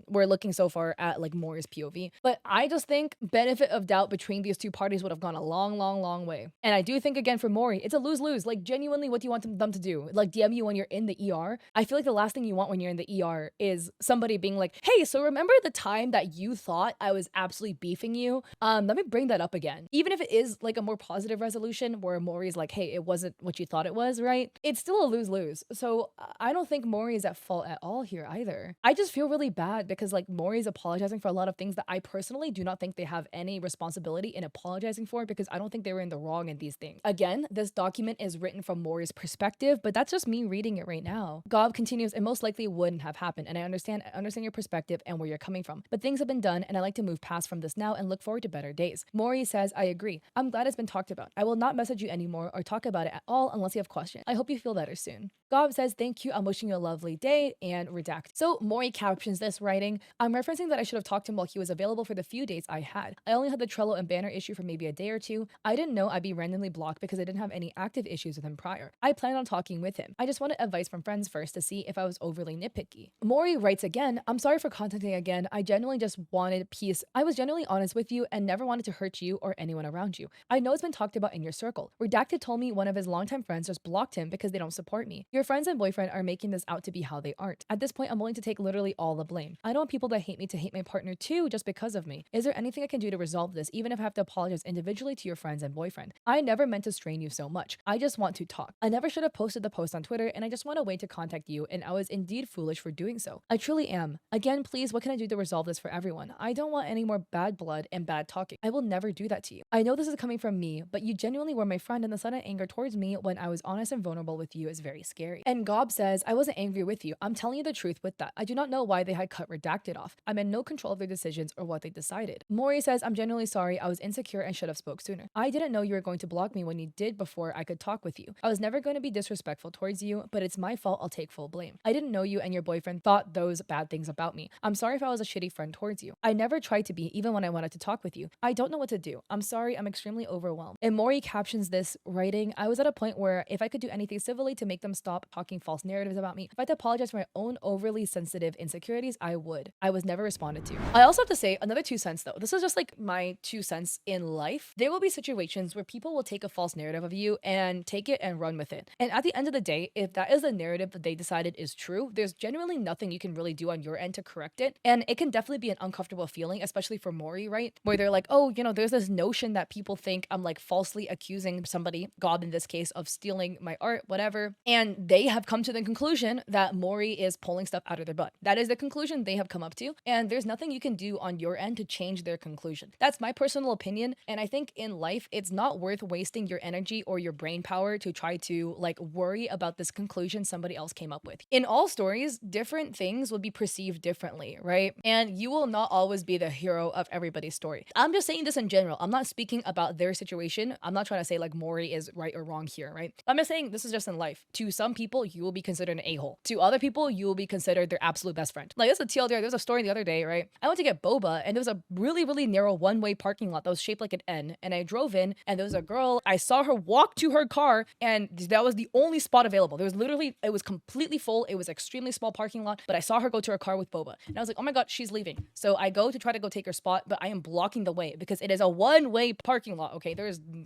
S1: we're looking so far at like Mori's POV, but I just think benefit of doubt between these two parties would have gone a long way. And I do think, again, for Mori, it's a lose-lose. Like, genuinely, what do you want them to do? Like, DM you when you're in the ER? I feel like the last thing you want when you're in the ER is somebody being like, hey, so remember the time that you thought I was absolutely beefing you? Let me bring that up again. Even if it is like a more positive resolution where Mori's like, hey, it wasn't what you thought it was, right? It's still a lose-lose. So I don't think Mori is at fault at all here either. I just feel really bad because like Mori's apologizing for a lot of things that I personally do not think they have any responsibility in apologizing for because I don't think they were in the wrong in these things. Again, this document is written from Mori's perspective, but that's just me reading it right now. Gob continues, it most likely wouldn't have happened, and I understand your perspective and where you're coming from, but things have been done and I like to move past from this now and look forward to better days. Mori says, I agree. I'm glad it's been talked about. I will not message you anymore or talk about it at all unless you have questions. I hope you feel better soon. Gob says, thank you, I'm wishing you a lovely day, and redact. So Mori captions this writing, I'm referencing that I should have talked to him while he was available for the few days I had. I only had the Trello and banner issue for maybe a day or two. I didn't know I'd be randomly blocked because I didn't have any active issues with him prior. I planned on talking with him. I just wanted advice from friends first to see if I was overly nitpicky. Mori writes again, I'm sorry for contacting again. I genuinely just wanted peace Peace. I was genuinely honest with you and never wanted to hurt you or anyone around you. I know it's been talked about in your circle. Redacted told me one of his longtime friends just blocked him because they don't support me. Your friends and boyfriend are making this out to be how they aren't. At this point, I'm willing to take literally all the blame. I don't want people that hate me to hate my partner too just because of me. Is there anything I can do to resolve this, even if I have to apologize individually to your friends and boyfriend? I never meant to strain you so much. I just want to talk. I never should have posted the post on Twitter, and I just want a way to contact you, and I was indeed foolish for doing so. I truly am. Again, please, what can I do to resolve this for everyone? I don't want any more bad blood and bad talking. I will never do that to you. I know this is coming from me, but you genuinely were my friend, and the sudden anger towards me when I was honest and vulnerable with you is very scary. And Gob says, I wasn't angry with you. I'm telling you the truth with that. I do not know why they had cut Redacted off. I'm in no control of their decisions or what they decided. Maury says, I'm genuinely sorry. I was insecure and should have spoke sooner. I didn't know you were going to block me when you did before I could talk with you. I was never going to be disrespectful towards you, but it's my fault. I'll take full blame. I didn't know you and your boyfriend thought those bad things about me. I'm sorry if I was a shitty friend towards you. I never tried to be, even when I wanted to talk with you. I don't know what to do. I'm sorry. I'm extremely overwhelmed. And Maury captions this writing, I was at a point where if I could do anything civilly to make them stop talking false narratives about me, if I had to apologize for my own overly sensitive insecurities, I would. I was never responded to. I also have to say another 2 cents though. This is just like my 2 cents in life. There will be situations where people will take a false narrative of you and take it and run with it. And at the end of the day, if that is the narrative that they decided is true, there's genuinely nothing you can really do on your end to correct it. And it can definitely be an uncomfortable feeling, especially for Maury, right? Where they're like, oh, you know, there's this notion that people think I'm like falsely accusing somebody, God in this case, of stealing my art, whatever. And they have come to the conclusion that Maury is pulling stuff out of their butt. That is the conclusion they have come up to. And there's nothing you can do on your end to change their conclusion. That's my personal opinion. And I think in life, it's not worth wasting your energy or your brain power to try to like worry about this conclusion somebody else came up with. In all stories, different things will be perceived differently, right? And you will not always be the hero of everybody's story. I'm just saying this in general. I'm not speaking about their situation. I'm not trying to say like Maury is right or wrong here, right? I'm just saying this is just in life. To some people, you will be considered an a-hole. To other people, you will be considered their absolute best friend. Like, this is a TLDR. There's a story the other day, right? I went to get boba, and there was a really, really narrow one-way parking lot that was shaped like an N. And I drove in, and there was a girl. I saw her walk to her car, and that was the only spot available. There was literally, it was completely full. It was extremely small parking lot, but I saw her go to her car with boba. And I was like, oh my God, she's leaving. So I go to try to go take her spot, but I am blocking the way because it is a one-way parking lot. Okay,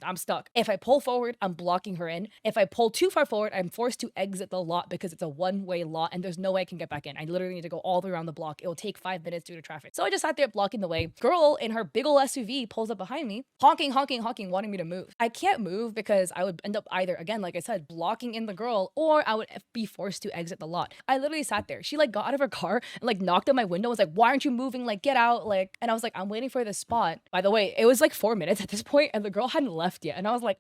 S1: I'm stuck. If I pull forward, I'm blocking her in. If I pull too far forward, I'm forced to exit the lot because it's a one-way lot and there's no way I can get back in. I literally need to go all the way around the block. It will take 5 minutes due to traffic. So I just sat there blocking the way. Girl in her big ol' SUV pulls up behind me, honking, wanting me to move. I can't move because I would end up either, again, like I said, blocking in the girl, or I would be forced to exit the lot. I literally sat there. She like got out of her car and like knocked on my window, was like, why aren't you moving? Like, get out. Like, and I was like, I'm waiting for this spot. By the way, it was like 4 minutes at this point and the girl hadn't left yet. And I was like,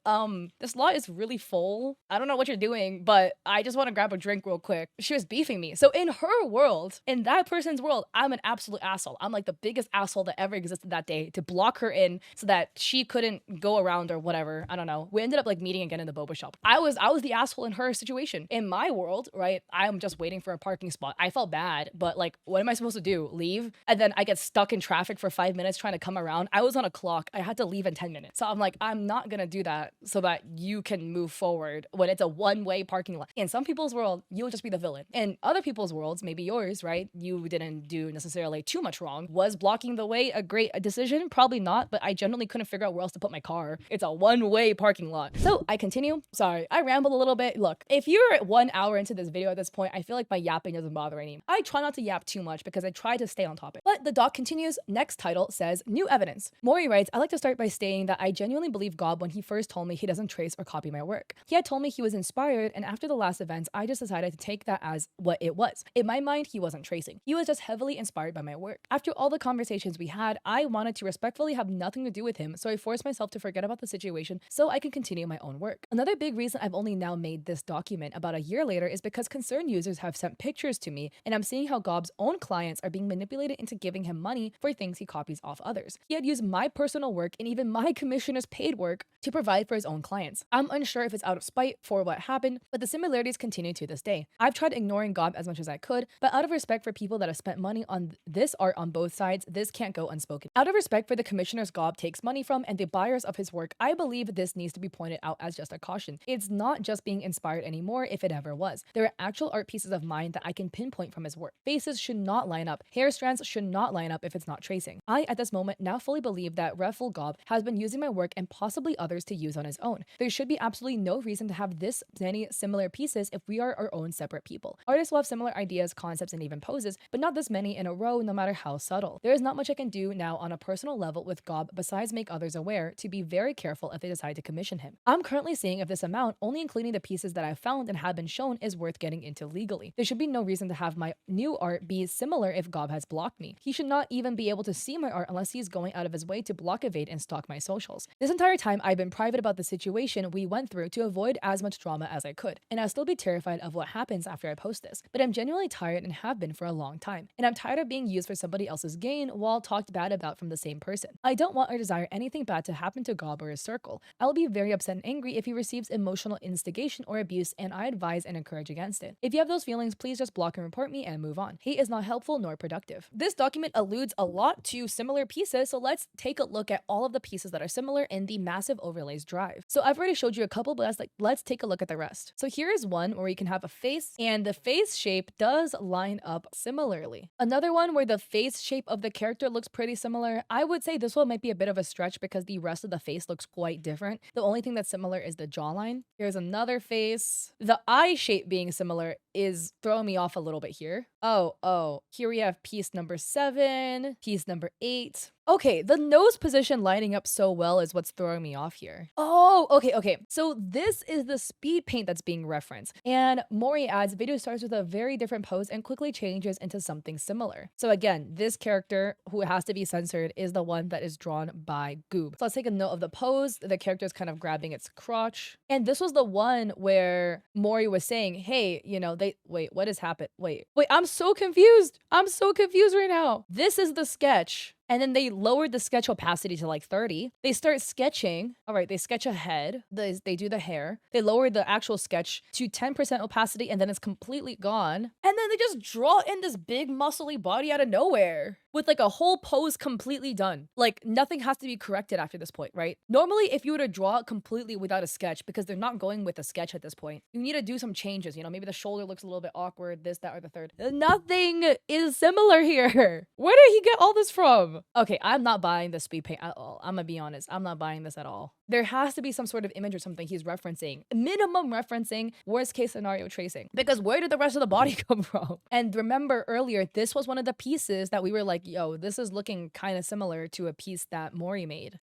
S1: this lot is really full. I don't know what you're doing, but I just want to grab a drink real quick. She was beefing me. So in her world, in that person's world, I'm an absolute asshole. I'm like the biggest asshole that ever existed that day to block her in so that she couldn't go around or whatever. I don't know. We ended up like meeting again in the boba shop. I was the asshole in her situation. In my world, right, I'm just waiting for a parking spot. I felt bad, but like, what am I supposed to do? Leave? And then I get stuck in traffic for 5 minutes trying to come around. I was on a clock. I had to leave in 10 minutes. So I'm like, I'm not gonna do that so that you can move forward when it's a one-way parking lot. In some people's world, you'll just be the villain. In other people's worlds, maybe yours, right, you didn't do necessarily too much wrong. Was blocking the way a great decision? Probably not, but I generally couldn't figure out where else to put my car. It's a one-way parking lot. So I continue. Sorry, I rambled a little bit. Look, if you're 1 hour into this video at this point, I feel like my yapping doesn't bother any. I try not to yap too much because I try to stay on topic. But the doc continues. Next title says, New Evidence. Maury writes, I'd like to start by stating that I genuinely believe Gob when he first told me he doesn't trace or copy my work. He had told me he was inspired, and after the last events, I just decided to take that as what it was. In my mind, he wasn't tracing. He was just heavily inspired by my work. After all the conversations we had, I wanted to respectfully have nothing to do with him, so I forced myself to forget about the situation so I could continue my own work. Another big reason I've only now made this document about a year later is because concerned users have sent pictures to me, and I'm seeing how Gob's own clients are being manipulated into giving him money for things he copies off others. He had used my personal work and even my commissioner's paid work to provide for his own clients. I'm unsure if it's out of spite for what happened, but the similarities continue to this day. I've tried ignoring Gob as much as I could, but out of respect for people that have spent money on this art on both sides, this can't go unspoken. Out of respect for the commissioners Gob takes money from and the buyers of his work, I believe this needs to be pointed out as just a caution. It's not just being inspired anymore if it ever was. There are actual art pieces of mine that I can pinpoint from his work. Faces should not line up. Hair strands should not line up if it's it's not tracing. I, at this moment, now fully believe that Reful Gob has been using my work and possibly others to use on his own. There should be absolutely no reason to have this many similar pieces if we are our own separate people. Artists will have similar ideas, concepts, and even poses, but not this many in a row, no matter how subtle. There is not much I can do now on a personal level with Gob besides make others aware to be very careful if they decide to commission him. I'm currently seeing if this amount, only including the pieces that I've found and have been shown, is worth getting into legally. There should be no reason to have my new art be similar if Gob has blocked me. He should not even be able to see my art unless he's going out of his way to block, evade, and stalk my socials. This entire time, I've been private about the situation we went through to avoid as much drama as I could, and I'll still be terrified of what happens after I post this. But I'm genuinely tired and have been for a long time, and I'm tired of being used for somebody else's gain while talked bad about from the same person. I don't want or desire anything bad to happen to Gob or his circle. I will be very upset and angry if he receives emotional instigation or abuse, and I advise and encourage against it. If you have those feelings, please just block and report me and move on. Hate is not helpful nor productive. This document alludes a lot to similar pieces, so let's take a look at all of the pieces that are similar in the massive overlays drive. So I've already showed you a couple, but let's take a look at the rest. So here is one where you can have a face, and the face shape does line up similarly. Another one where the face shape of the character looks pretty similar. I would say this one might be a bit of a stretch because the rest of the face looks quite different. The only thing that's similar is the jawline. Here's another face. The eye shape being similar is throwing me off a little bit here. Oh, here we have piece number 7, piece number 8. Okay, the nose position lining up so well is what's throwing me off here. Oh, okay. So this is the speed paint that's being referenced. And Mori adds, video starts with a very different pose and quickly changes into something similar. So again, this character who has to be censored is the one that is drawn by Goob. So let's take a note of the pose. The character is kind of grabbing its crotch. And this was the one where Mori was saying, hey, wait, what has happened? Wait, I'm so confused. I'm so confused right now. This is the sketch. And then they lowered the sketch opacity to like 30. They start sketching. All right, they sketch a head. They do the hair. They lower the actual sketch to 10% opacity, and then it's completely gone. And then they just draw in this big muscly body out of nowhere with like a whole pose completely done. Like nothing has to be corrected after this point, right? Normally, if you were to draw it completely without a sketch, because they're not going with a sketch at this point, you need to do some changes. Maybe the shoulder looks a little bit awkward, this, that, or the third. Nothing is similar here. Where did he get all this from? Okay, I'm not buying the speed paint at all. I'm gonna be honest. I'm not buying this at all. There has to be some sort of image or something he's referencing. Minimum referencing, worst case scenario tracing. Because where did the rest of the body come from? And remember earlier, this was one of the pieces that we were like, yo, this is looking kind of similar to a piece that Mori made.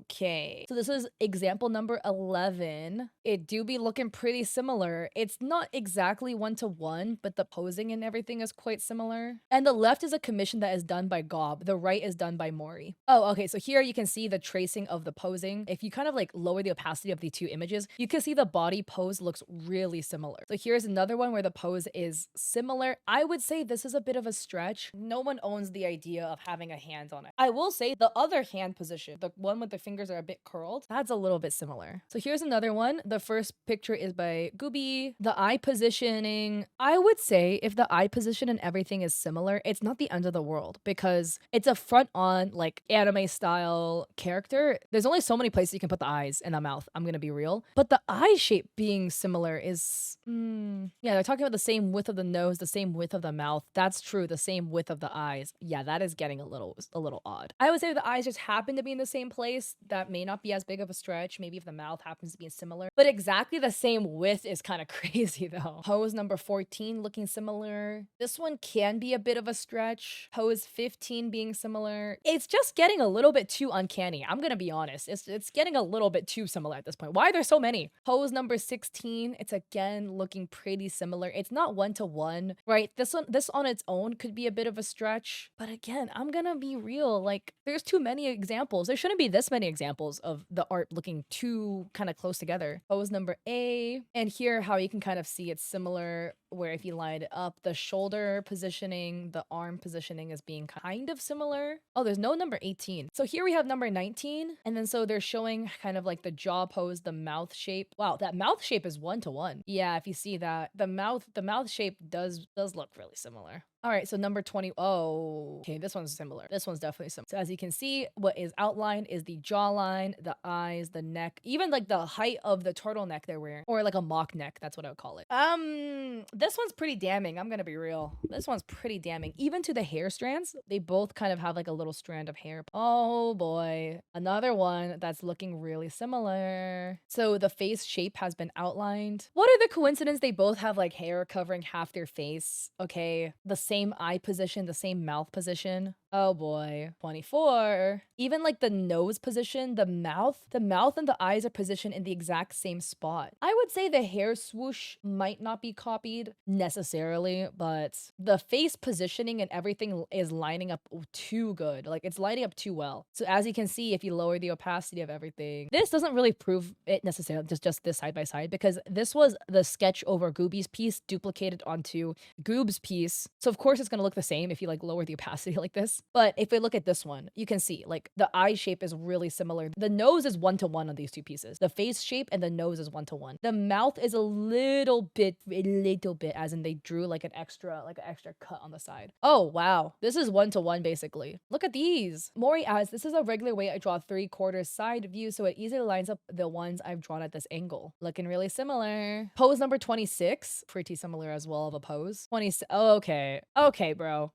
S1: Okay. So this is example number 11. It do be looking pretty similar. It's not exactly 1-to-1, but the posing and everything is quite similar. And the left is a commission that is done by Gob. The right is done by Mori. Oh, okay. So here you can see the tracing of the posing. If you kind of like lower the opacity of the two images, you can see the body pose looks really similar. So here's another one where the pose is similar. I would say this is a bit of a stretch. No one owns the idea of having a hand on it. I will say the other hand position, the one with the fingers are a bit curled, that's a little bit similar. So here's another one. The first picture is by Gooby. The eye positioning, I would say if the eye position and everything is similar, it's not the end of the world because it's a front on like anime style character. There's only so many places you can put the eyes and the mouth. I'm gonna be real. But the eye shape being similar is, yeah, they're talking about the same width of the nose, the same width of the mouth. That's true. The same width of the eyes. Yeah, that is getting a little odd. I would say if the eyes just happen to be in the same place, that may not be as big of a stretch. Maybe if the mouth happens to be similar, but exactly the same width is kind of crazy though. Pose number 14 looking similar. This one can be a bit of a stretch. Pose 15 being similar. It's just getting a little bit too uncanny. I'm gonna be honest. It's getting a little bit too similar at this point. Why are there so many? Pose number 16. It's again looking pretty similar. It's not 1-to-1, right? This on its own could be a bit of a stretch, but again, I'm gonna be real. Like there's too many examples. There shouldn't be this many examples of the art looking too kind of close together. Pose number A, and here how you can kind of see it's similar where if you line it up, the shoulder positioning, the arm positioning is being kind of similar. Oh, there's no number 18. So here we have number 19. And then so they're showing kind of like the jaw pose, the mouth shape. Wow, that mouth shape is 1-to-1. Yeah, if you see that, the mouth shape does look really similar. All right, so number 20. Oh, okay, this one's similar. This one's definitely similar. So as you can see, what is outlined is the jawline, the eyes, the neck, even like the height of the turtleneck they're wearing, or like a mock neck. That's what I would call it. This one's pretty damning. I'm gonna be real. This one's pretty damning. Even to the hair strands, they both kind of have like a little strand of hair. Oh boy, another one that's looking really similar. So the face shape has been outlined. What are the coincidence they both have like hair covering half their face? Okay, the same eye position, the same mouth position. Oh boy. 24. Even like the nose position, the mouth and the eyes are positioned in the exact same spot. I would say the hair swoosh might not be copied necessarily, but the face positioning and everything is lining up too good. Like it's lining up too well. So as you can see, if you lower the opacity of everything, this doesn't really prove it necessarily, just this side by side, because this was the sketch over Gooby's piece duplicated onto Goob's piece. So of course it's gonna look the same if you like lower the opacity like this. But if we look at this one, you can see like the eye shape is really similar. The nose is 1-to-1 on these two pieces. The face shape and the nose is 1-to-1. The mouth is a little bit, as in they drew like an extra cut on the side. Oh wow, this is 1-to-1 basically. Look at these. Mori adds, this is a regular way I draw 3/4 side view, so it easily lines up the ones I've drawn at this angle. Looking really similar. Pose number 26, pretty similar as well of a pose. 20. Oh, okay, bro.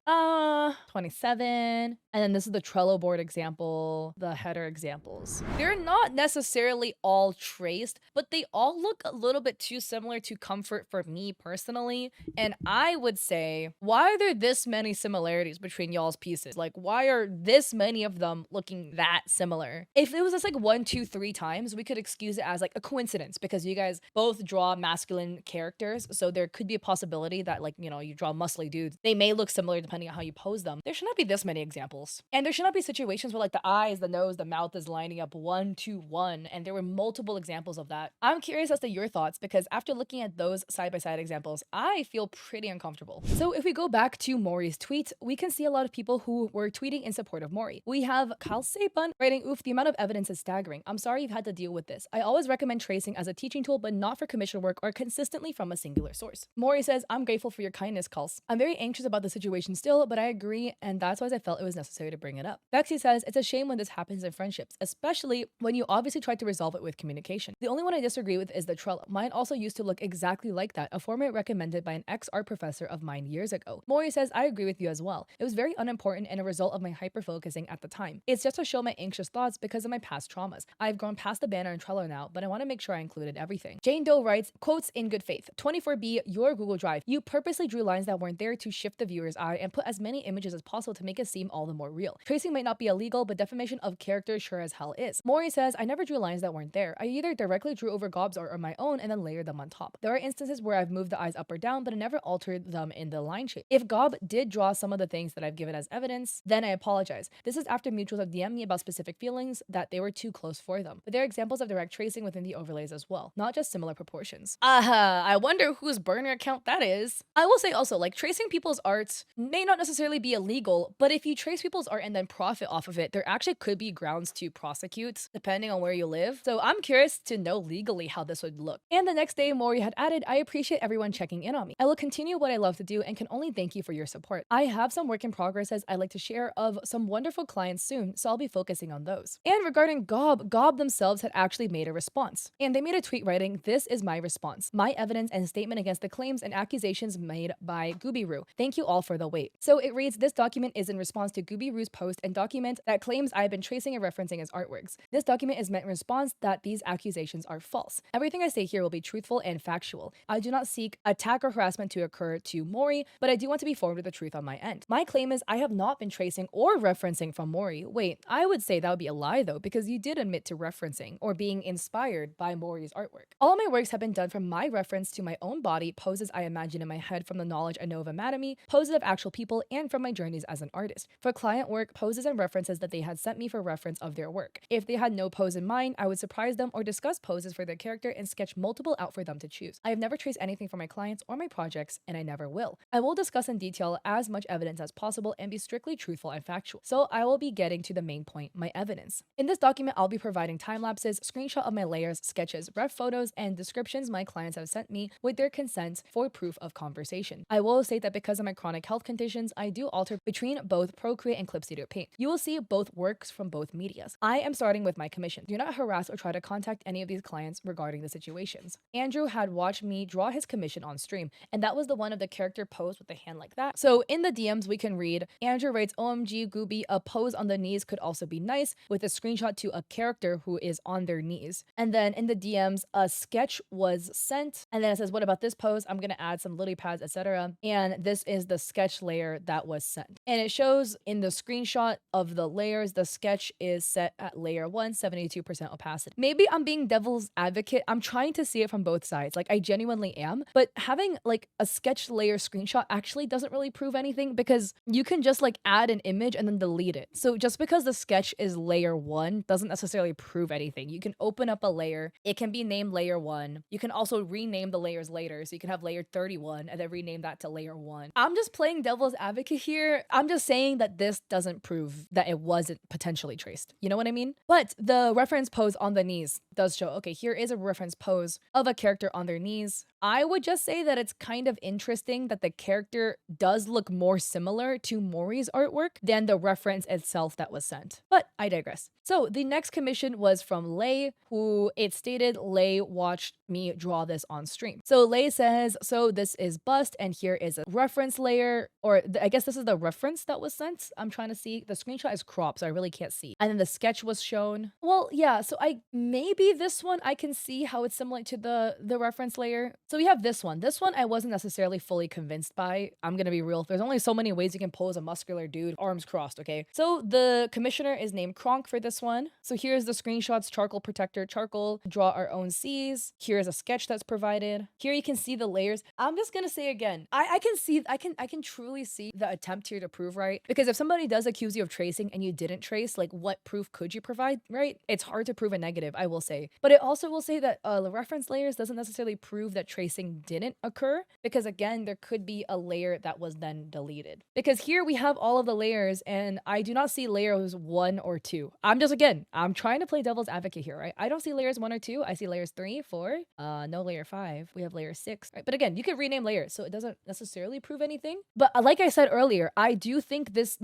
S1: 27. And then this is the Trello board example, the header examples. They're not necessarily all traced, but they all look a little bit too similar to comfort for me personally. And I would say, why are there this many similarities between y'all's pieces? Like, why are this many of them looking that similar? If it was just like 1, 2, 3 times, we could excuse it as like a coincidence because you guys both draw masculine characters. So there could be a possibility that like, you draw muscly dudes. They may look similar depending on how you pose them. There should not be this many examples. And there should not be situations where like the eyes, the nose, the mouth is lining up 1-to-1. And there were multiple examples of that. I'm curious as to your thoughts because after looking at those side-by-side examples, I feel pretty uncomfortable. So if we go back to Mori's tweet, we can see a lot of people who were tweeting in support of Mori. We have Kal Sepan writing, oof, the amount of evidence is staggering. I'm sorry you've had to deal with this. I always recommend tracing as a teaching tool, but not for commission work or consistently from a singular source. Mori says, I'm grateful for your kindness, Kals. I'm very anxious about the situation still, but I agree, and that's why I felt it was necessary to bring it up. Bexy says, it's a shame when this happens in friendships, especially when you obviously try to resolve it with communication. The only one I disagree with is the Trello. Mine also used to look exactly like that, a format recommended by an ex-art professor of mine years ago. Mori says, I agree with you as well. It was very unimportant and a result of my hyper-focusing at the time. It's just to show my anxious thoughts because of my past traumas. I've grown past the banner in Trello now, but I want to make sure I included everything. Jane Doe writes, quotes in good faith, 24B, your Google Drive. You purposely drew lines that weren't there to shift the viewer's eye and put as many images as possible to make it seem all the more real. Tracing might not be illegal, but defamation of character sure as hell is. Mori says, I never drew lines that weren't there. I either directly drew over Gob's art on my own and then layered them on top. There are instances where I've moved the eyes up or down, but I never altered them in the line shape. If Gob did draw some of the things that I've given as evidence, then I apologize. This is after mutuals have DM'd me about specific feelings that they were too close for them. But there are examples of direct tracing within the overlays as well, not just similar proportions. I wonder whose burner account that is. I will say also, like, tracing people's art may not necessarily be illegal, but if you trace people's art and then profit off of it, there actually could be grounds to prosecute, depending on where you live. So I'm curious to know legally how this would look. And the next day, Mori had added, I appreciate everyone checking in on me. I will continue what I love to do and can only thank you for your support. I have some work in progresses I'd like to share of some wonderful clients soon, so I'll be focusing on those. And regarding Gob themselves had actually made a response. And they made a tweet writing, this is my response, my evidence and statement against the claims and accusations made by Gooby-Roo. Thank you all for the wait. So it reads, this document is in response to Gooby-Roo's post and document that claims I have been tracing and referencing as artworks. This document is meant in response that these accusations are false. Everything I say here will be truthful and factual. I do not seek attack or harassment to occur to Mori, but I do want to be informed of the truth on my end. My claim is I have not been tracing or referencing from Mori. Wait, I would say that would be a lie though, because you did admit to referencing or being inspired by Mori's artwork. All of my works have been done from my reference to my own body, poses I imagine in my head from the knowledge I know of anatomy, poses of actual people, and from my journeys as an artist. artist. For client work, poses and references that they had sent me for reference of their work. If they had no pose in mind, I would surprise them or discuss poses for their character and sketch multiple out for them to choose. I have never traced anything for my clients or my projects, and I never will. I will discuss in detail as much evidence as possible and be strictly truthful and factual. So I will be getting to the main point, my evidence. In this document, I'll be providing time lapses, screenshot of my layers, sketches, ref photos, and descriptions my clients have sent me with their consent for proof of conversation. I will state that because of my chronic health conditions, I do alter between both Procreate and Clip Studio Paint. You will see both works from both medias. I am starting with my commission. Do not harass or try to contact any of these clients regarding the situations. Andrew had watched me draw his commission on stream, and that was the one of the character pose with the hand like that. So in the DMs, we can read, Andrew writes, OMG, Gooby, a pose on the knees could also be nice, with a screenshot to a character who is on their knees. And then in the DMs, a sketch was sent, and then it says, what about this pose? I'm gonna add some lily pads, etc. And this is the sketch layer that was sent. And it shows in the screenshot of the layers, the sketch is set at layer 1, 72% opacity. Maybe I'm being devil's advocate. I'm trying to see it from both sides. Like, I genuinely am. But having like a sketch layer screenshot actually doesn't really prove anything, because you can just like add an image and then delete it. So just because the sketch is layer 1 doesn't necessarily prove anything. You can open up a layer. It can be named layer 1. You can also rename the layers later. So you can have layer 31 and then rename that to layer 1. I'm just playing devil's advocate here. I'm just saying that this doesn't prove that it wasn't potentially traced. You know what I mean? But the reference pose on the knees does show, okay, here is a reference pose of a character on their knees. I would just say that it's kind of interesting that the character does look more similar to Maury's artwork than the reference itself that was sent. But I digress. So the next commission was from Lay, who it stated Lay watched me draw this on stream. So Lay says, so this is bust, and here is a reference layer, or I guess this is the reference that was sent. I'm trying to see. The screenshot is cropped, so I really can't see. And then the sketch was shown. Well, yeah, so maybe this one I can see how it's similar to the reference layer. So we have this one. This one I wasn't necessarily fully convinced by. I'm gonna be real. There's only so many ways you can pose a muscular dude, arms crossed, okay? So the commissioner is named Kronk for this one. So here's the screenshots, charcoal protector, charcoal, draw our own C's. Here's a sketch that's provided. Here you can see the layers. I'm just gonna say again, I can truly see the attempt here to prove right. Because if somebody does accuse you of tracing and you didn't trace, like what proof could you provide, right? It's hard to prove a negative, I will say. But it also will say that the reference layers doesn't necessarily prove that tracing didn't occur, because again, there could be a layer that was then deleted. Because here we have all of the layers, and I do not see layers 1 or 2. I'm trying to play devil's advocate here, right? I don't see layers 1 or 2. I see layers 3, 4, no layer 5. We have layer 6, right? But again, you could rename layers, so it doesn't necessarily prove anything. But like I said earlier, I do think this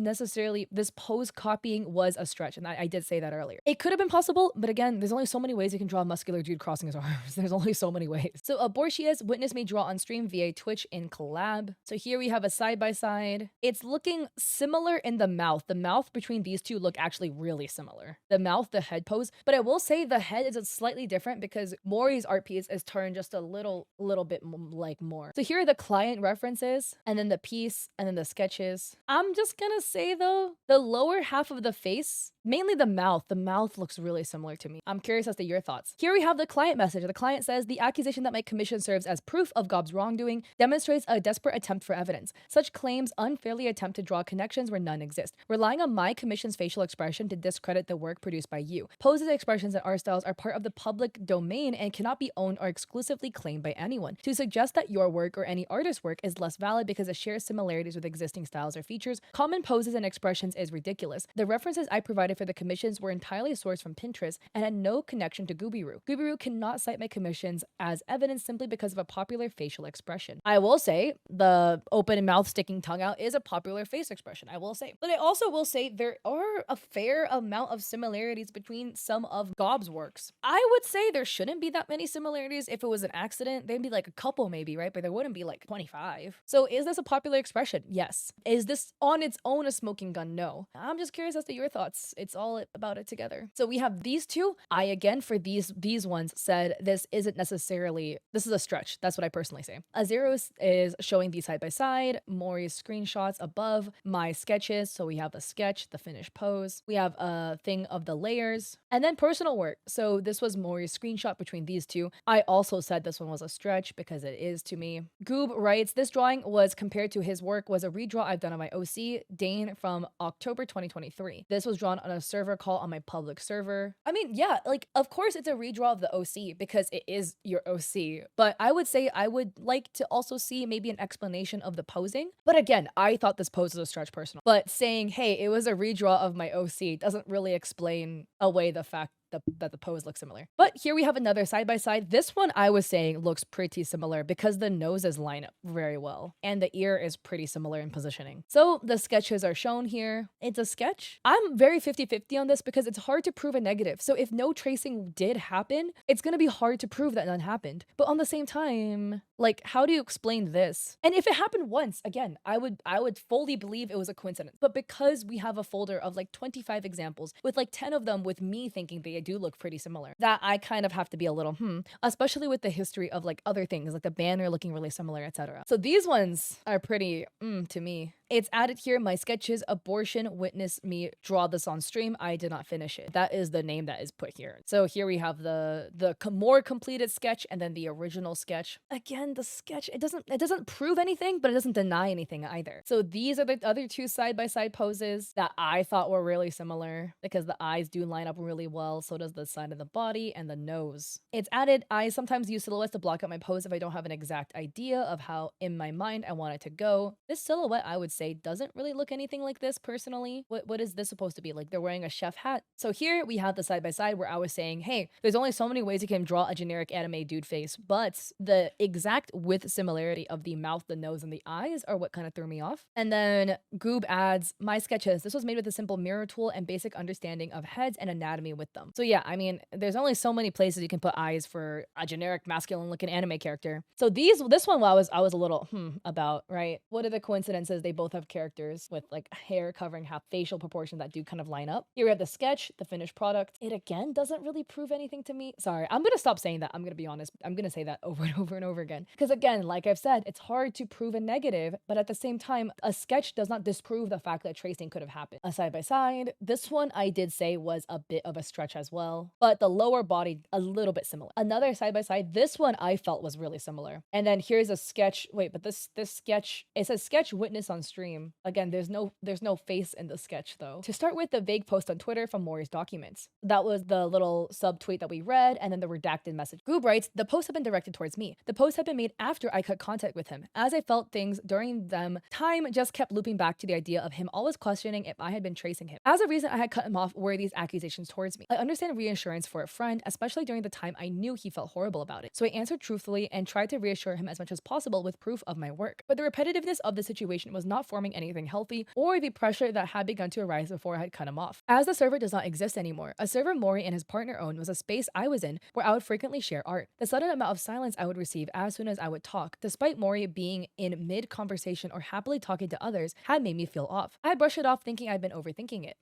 S1: pose copying was a stretch, and I did say that earlier. It could have been possible, but again, there's only so many ways you can draw a muscular dude crossing his arms. There's only so many ways. So Abortius witnessed me draw on stream via Twitch in collab. So here we have a side-by-side. It's looking similar in the mouth. The mouth between these two look actually really similar. The mouth, the head pose. But I will say the head is slightly different because Maury's art piece is turned just a little bit like more. So here are the client references, and then the piece, and then the sketches. I'm just gonna say though, the lower half of the face, mainly the mouth looks really similar to me. I'm curious as to your thoughts. Here we have the client message. The client says, the accusation that my commission serves as proof of Gob's wrongdoing demonstrates a desperate attempt for evidence. Such claims unfairly attempt to draw connections where none exist, relying on my commission's facial expression to discredit the work produced by you. Poses, expressions, and art styles are part of the public domain and cannot be owned or exclusively claimed by anyone. To suggest that your work or any artist's work is less valid because it shares similarities with existing styles or features, common poses and expressions is ridiculous. The references I provided for the commissions were entirely sourced from Pinterest and had no connection to Gooby-Roo. Gooby-Roo cannot cite my commissions as evidence simply because of a popular facial expression. I will say the open mouth sticking tongue out is a popular face expression, I will say. But I also will say there are a fair amount of similarities between some of Gob's works. I would say there shouldn't be that many similarities. If it was an accident, there'd be like a couple maybe, right? But there wouldn't be like 25. So is this a popular expression? Yes. Is this on its own a smoking gun? No. I'm just curious as to your thoughts. it's all about it together. So we have these two. I, again, for these ones, said this isn't necessarily, this is a stretch. That's what I personally say. Azeros is showing these side by side, Mori's screenshots above, my sketches. So we have a sketch, the finished pose. We have a thing of the layers, and then personal work. So this was Mori's screenshot between these two. I also said this one was a stretch because it is to me. Goob writes, this drawing was compared to his work was a redraw I've done on my OC, Dane, from October 2023. This was drawn on a server call on my public server. I mean, yeah, like, of course it's a redraw of the OC because it is your OC, but I would say I would like to also see maybe an explanation of the posing. But again, I thought this pose was a stretch personal. But saying, hey, it was a redraw of my OC doesn't really explain away the fact that the pose looks similar. But here we have another side by side. This one I was saying looks pretty similar because the noses line up very well and the ear is pretty similar in positioning. So the sketches are shown here. It's a sketch. I'm very 50-50 on this because it's hard to prove a negative. So if no tracing did happen, it's going to be hard to prove that none happened. But on the same time, like, how do you explain this? And if it happened once, again, I would fully believe it was a coincidence. But because we have a folder of like 25 examples with like 10 of them with me thinking they do look pretty similar, that I kind of have to be a little especially with the history of like other things like the banner looking really similar, etc. So these ones are pretty to me. It's added here, my sketches, abortion, witness me draw this on stream. I did not finish it. That is the name that is put here. So here we have the more completed sketch and then the original sketch. Again, the sketch, it doesn't prove anything, but it doesn't deny anything either. So these are the other two side-by-side poses that I thought were really similar because the eyes do line up really well. So does the side of the body and the nose. It's added, I sometimes use silhouettes to block out my pose if I don't have an exact idea of how in my mind I want it to go. This silhouette, I would say, doesn't really look anything like this personally. What is this supposed to be? Like they're wearing a chef hat. So here we have the side by side where I was saying, hey, there's only so many ways you can draw a generic anime dude face, but the exact width similarity of the mouth, the nose, and the eyes are what kind of threw me off. And then Goob adds, my sketches, this was made with a simple mirror tool and basic understanding of heads and anatomy with them. So yeah, I mean, there's only so many places you can put eyes for a generic masculine looking anime character. So this one I was a little about, right? What are the coincidences? They both have characters with like hair covering half facial proportion that do kind of line up. Here we have the sketch, the finished product. It again doesn't really prove anything to me. Sorry, I'm gonna stop saying that. I'm gonna be honest. I'm gonna say that over and over and over again. Because again, like I've said, it's hard to prove a negative, but at the same time, a sketch does not disprove the fact that tracing could have happened. A side by side, this one I did say was a bit of a stretch as well, but the lower body a little bit similar. Another side by side, this one I felt was really similar. And then here's a sketch. Wait, but this sketch, it says sketch witness on stream. Again, there's no face in the sketch though. To start with, the vague post on Twitter from Mori's documents. That was the little subtweet that we read, and then the redacted message. Goob writes, the post had been directed towards me. The post had been made after I cut contact with him. As I felt things during them, time just kept looping back to the idea of him always questioning if I had been tracing him. As a reason I had cut him off were these accusations towards me. I understand reassurance for a friend, especially during the time I knew he felt horrible about it. So I answered truthfully and tried to reassure him as much as possible with proof of my work. But the repetitiveness of the situation was not forming anything healthy or the pressure that had begun to arise before I had cut him off. As the server does not exist anymore, a server Mori and his partner owned was a space I was in where I would frequently share art. The sudden amount of silence I would receive as soon as I would talk, despite Mori being in mid-conversation or happily talking to others, had made me feel off. I brushed it off thinking I'd been overthinking it.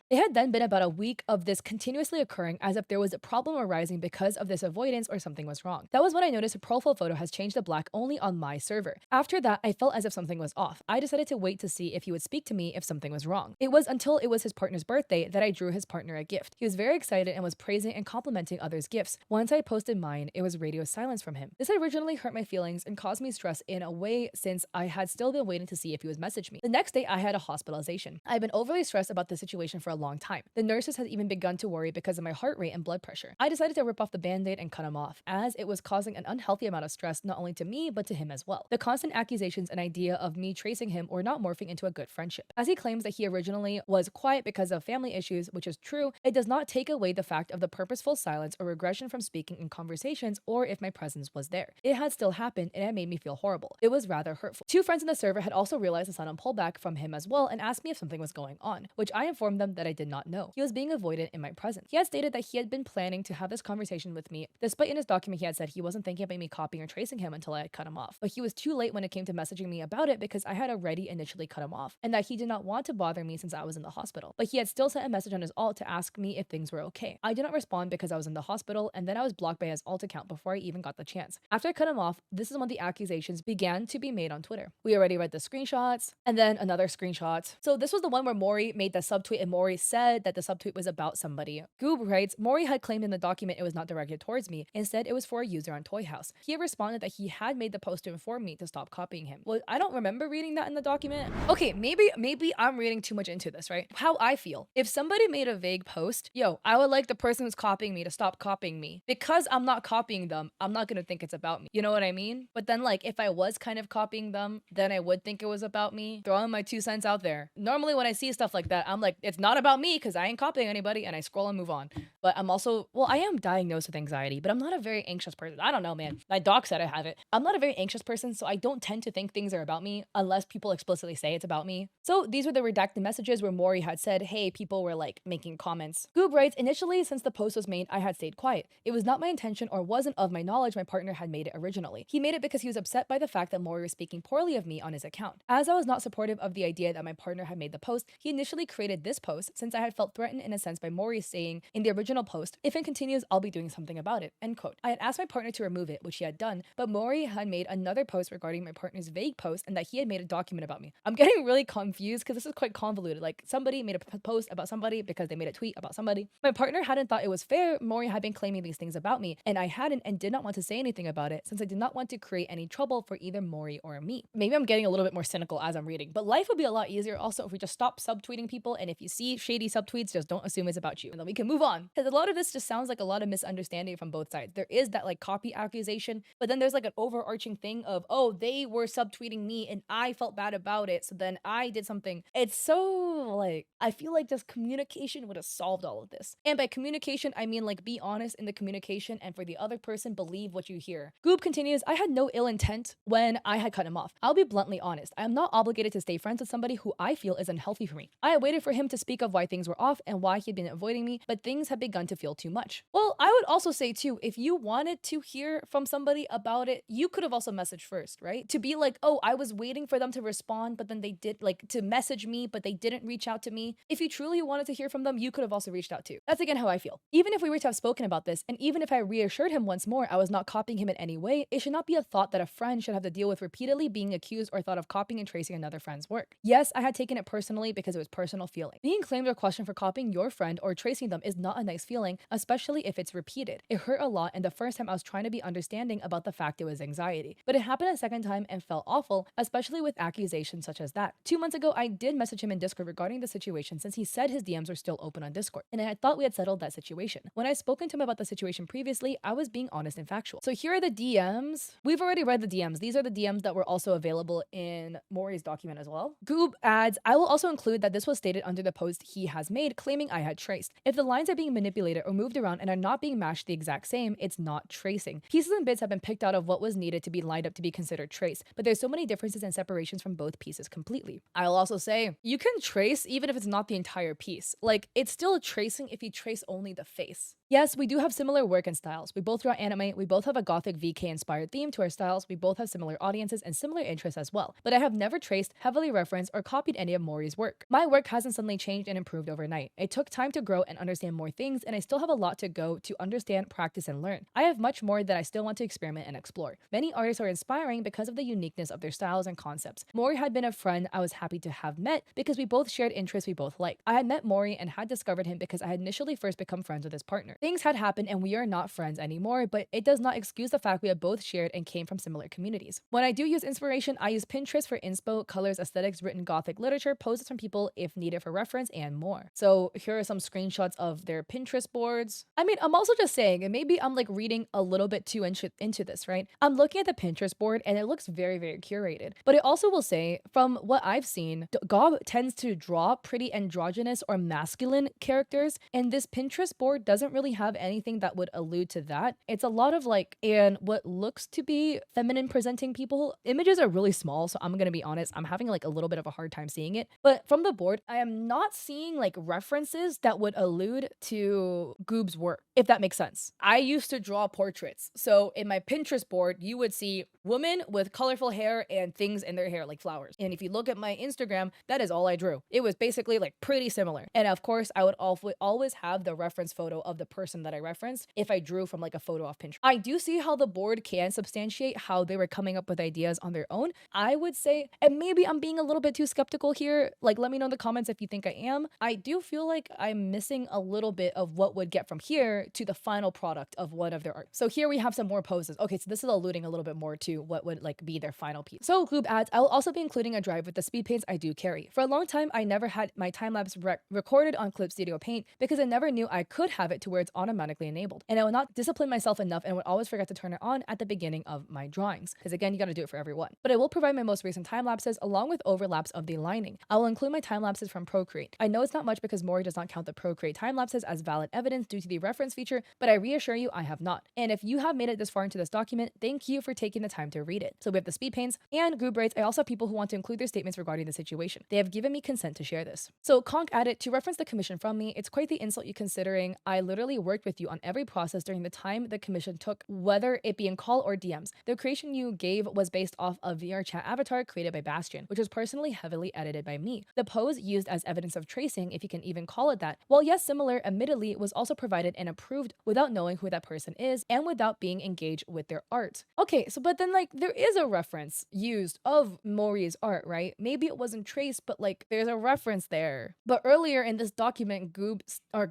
S1: It had then been about a week of this continuously occurring as if there was a problem arising because of this avoidance or something was wrong. That was when I noticed a profile photo has changed to black only on my server. After that, I felt as if something was off. I decided to wait to see if he would speak to me if something was wrong. It was until it was his partner's birthday that I drew his partner a gift. He was very excited and was praising and complimenting others' gifts. Once I posted mine, it was radio silence from him. This had originally hurt my feelings and caused me stress in a way since I had still been waiting to see if he would message me. The next day, I had a hospitalization. I've been overly stressed about the situation for a long time. The nurses had even begun to worry because of my heart rate and blood pressure. I decided to rip off the band-aid and cut him off, as it was causing an unhealthy amount of stress not only to me, but to him as well. The constant accusations and idea of me tracing him were not morphing into a good friendship. As he claims that he originally was quiet because of family issues, which is true, it does not take away the fact of the purposeful silence or regression from speaking in conversations or if my presence was there. It had still happened and it made me feel horrible. It was rather hurtful. Two friends in the server had also realized the sudden pullback from him as well and asked me if something was going on, which I informed them them that I did not know. He was being avoidant in my presence. He had stated that he had been planning to have this conversation with me, despite in his document he had said he wasn't thinking about me copying or tracing him until I had cut him off. But he was too late when it came to messaging me about it because I had already initially cut him off, and that he did not want to bother me since I was in the hospital. But he had still sent a message on his alt to ask me if things were okay. I did not respond because I was in the hospital, and then I was blocked by his alt account before I even got the chance. After I cut him off, this is when the accusations began to be made on Twitter. We already read the screenshots, and then another screenshot. So this was the one where Maury made the subtweet, and Maury said that the subtweet was about somebody. Goob writes, Maury had claimed in the document it was not directed towards me. Instead, it was for a user on Toy House. He had responded that he had made the post to inform me to stop copying him. Well, I don't remember reading that in the document. Okay, maybe I'm reading too much into this, right? How I feel. If somebody made a vague post, yo, I would like the person who's copying me to stop copying me. Because I'm not copying them, I'm not gonna think it's about me. You know what I mean? But then like, if I was kind of copying them, then I would think it was about me. Throwing my 2 cents out there. Normally when I see stuff like that, I'm like, it's not about me because I ain't copying anybody, and I scroll and move on. But I'm also, well, I am diagnosed with anxiety, but I'm not a very anxious person. I don't know, man. My doc said I have it. I'm not a very anxious person, so I don't tend to think things are about me unless people explicitly say it's about me. So these were the redacted messages where Maury had said, hey, people were like making comments. Goob writes, initially, since the post was made, I had stayed quiet. It was not my intention or wasn't of my knowledge my partner had made it originally. He made it because he was upset by the fact that Maury was speaking poorly of me on his account. As I was not supportive of the idea that my partner had made the post, he initially created this post since I had felt threatened in a sense by Maury saying in the original post, if it continues, I'll be doing something about it, end quote. I had asked my partner to remove it, which he had done, but Maury had made another post regarding my partner's vague post and that he had made a document about me. I'm getting really confused because this is quite convoluted. Like somebody made a post about somebody because they made a tweet about somebody. My partner hadn't thought it was fair. Maury had been claiming these things about me, and I hadn't and did not want to say anything about it since I did not want to create any trouble for either Maury or me. Maybe I'm getting a little bit more cynical as I'm reading, but life would be a lot easier also if we just stop subtweeting people, and if you see shady subtweets, just don't assume it's about you, and then we can move on. Because a lot of this just sounds like a lot of misunderstanding from both sides. There is that like copy accusation, but then there's like an overarching thing of, oh, they were subtweeting me and I felt bad about it, so then I did something. It's so like, I feel like just communication would have solved all of this. And by communication, I mean like be honest in the communication, and for the other person, believe what you hear. Goob continues, I had no ill intent when I had cut him off. I'll be bluntly honest. I am not obligated to stay friends with somebody who I feel is unhealthy for me. I had waited for him to speak of why things were off and why he'd been avoiding me, but things had begun to feel too much. Well, I would also say too, if you wanted to hear from somebody about it, you could have also messaged first, right? To be like, oh, I was waiting for them to respond, but then they did like to message me, but they didn't reach out to me. If you truly wanted to hear from them, you could have also reached out too. That's again how I feel. Even if we were to have spoken about this, and even if I reassured him once more I was not copying him in any way, it should not be a thought that a friend should have to deal with repeatedly being accused or thought of copying and tracing another friend's work. Yes, I had taken it personally because it was personal feeling. Being claimed or questioned for copying your friend or tracing them is not a nice feeling, especially if it's repeated. It hurt a lot, and the first time I was trying to be understanding about the fact it was anxiety. But it happened a second time and felt awful, especially with accusations such as that. 2 months ago, I did message him in Discord regarding the situation since he said his DMs were still open on Discord, and I thought we had settled that situation. When I spoken to him about the situation previously, I was being honest and factual. So here are the DMs. We've already read the DMs. These are the DMs that were also available in Maury's document as well. Goob adds, I will also include that this was stated under the post he has made claiming I had traced. If the lines are being manipulated or moved around and are not being matched the exact same, it's not tracing. Pieces and bits have been picked out of what was needed to be lined up to be considered trace, but there's so many differences and separations from both pieces completely. I'll also say, you can trace even if it's not the entire piece. Like, it's still tracing if you trace only the face. Yes, we do have similar work and styles. We both draw anime, we both have a gothic VK inspired theme to our styles, we both have similar audiences and similar interests as well. But I have never traced, heavily referenced, or copied any of Maury's work. My work hasn't suddenly changed and improved overnight. It took time to grow and understand more things, and I still have a lot to go to understand, practice, and learn. I have much more that I still want to experiment and explore. Many artists are inspiring because of the uniqueness of their styles and concepts. Maury had been a friend I was happy to have met because we both shared interests we both liked. I had met Maury and had discovered him because I had initially first become friends with his partner. Things had happened and we are not friends anymore, but it does not excuse the fact we have both shared and came from similar communities. When I do use inspiration, I use Pinterest for inspo, colors, aesthetics, written gothic literature, poses from people if needed for reference, and more. So here are some screenshots of their Pinterest boards. I mean, I'm also just saying, and maybe I'm like reading a little bit too into this, right? I'm looking at the Pinterest board and it looks very, very curated. But it also will say, from what I've seen, Gob tends to draw pretty androgynous or masculine characters, and this Pinterest board doesn't really have anything that would allude to that. It's a lot of like, and what looks to be feminine presenting people. Images are really small, so I'm gonna be honest, I'm having like a little bit of a hard time seeing it. But from the board, I am not seeing like references that would allude to Goob's work, if that makes sense. I used to draw portraits. So in my Pinterest board, you would see women with colorful hair and things in their hair like flowers. And if you look at my Instagram, that is all I drew. It was basically like pretty similar. And of course, I would always have the reference photo of the person that I referenced if I drew from like a photo off Pinterest. I do see how the board can substantiate how they were coming up with ideas on their own. I would say, and maybe I'm being a little bit too skeptical here. Like, let me know in the comments if you think I am. I do feel like I'm missing a little bit of what would get from here to the final product of one of their art. So here we have some more poses. Okay, so this is alluding a little bit more to what would like be their final piece. So Goob adds, I will also be including a drive with the speed paints I do carry. For a long time, I never had my time-lapse recorded on Clip Studio Paint because I never knew I could have it to where it's automatically enabled. And I will not discipline myself enough and would always forget to turn it on at the beginning of my drawings. Because again, you got to do it for everyone. But I will provide my most recent time lapses along with overlaps of the lining. I will include my time lapses from Procreate. I know it's not much because Mori does not count the Procreate time lapses as valid evidence due to the reference feature, but I reassure you I have not. And if you have made it this far into this document, thank you for taking the time to read it. So we have the speed paints and Goob writes, I also have people who want to include their statements regarding the situation. They have given me consent to share this. So Conk added, to reference the commission from me, it's quite the insult you considering I literally worked with you on every process during the time the commission took, whether it be in call or DMs. The creation you gave was based off a VR chat avatar created by Bastion, which was personally heavily edited by me. The pose used as evidence of tracing, if you can even call it that, while yes similar, admittedly, was also provided and approved without knowing who that person is and without being engaged with their art. Okay, so but then like there is a reference used of Mori's art, right? Maybe it wasn't traced, but like there's a reference there. But earlier in this document,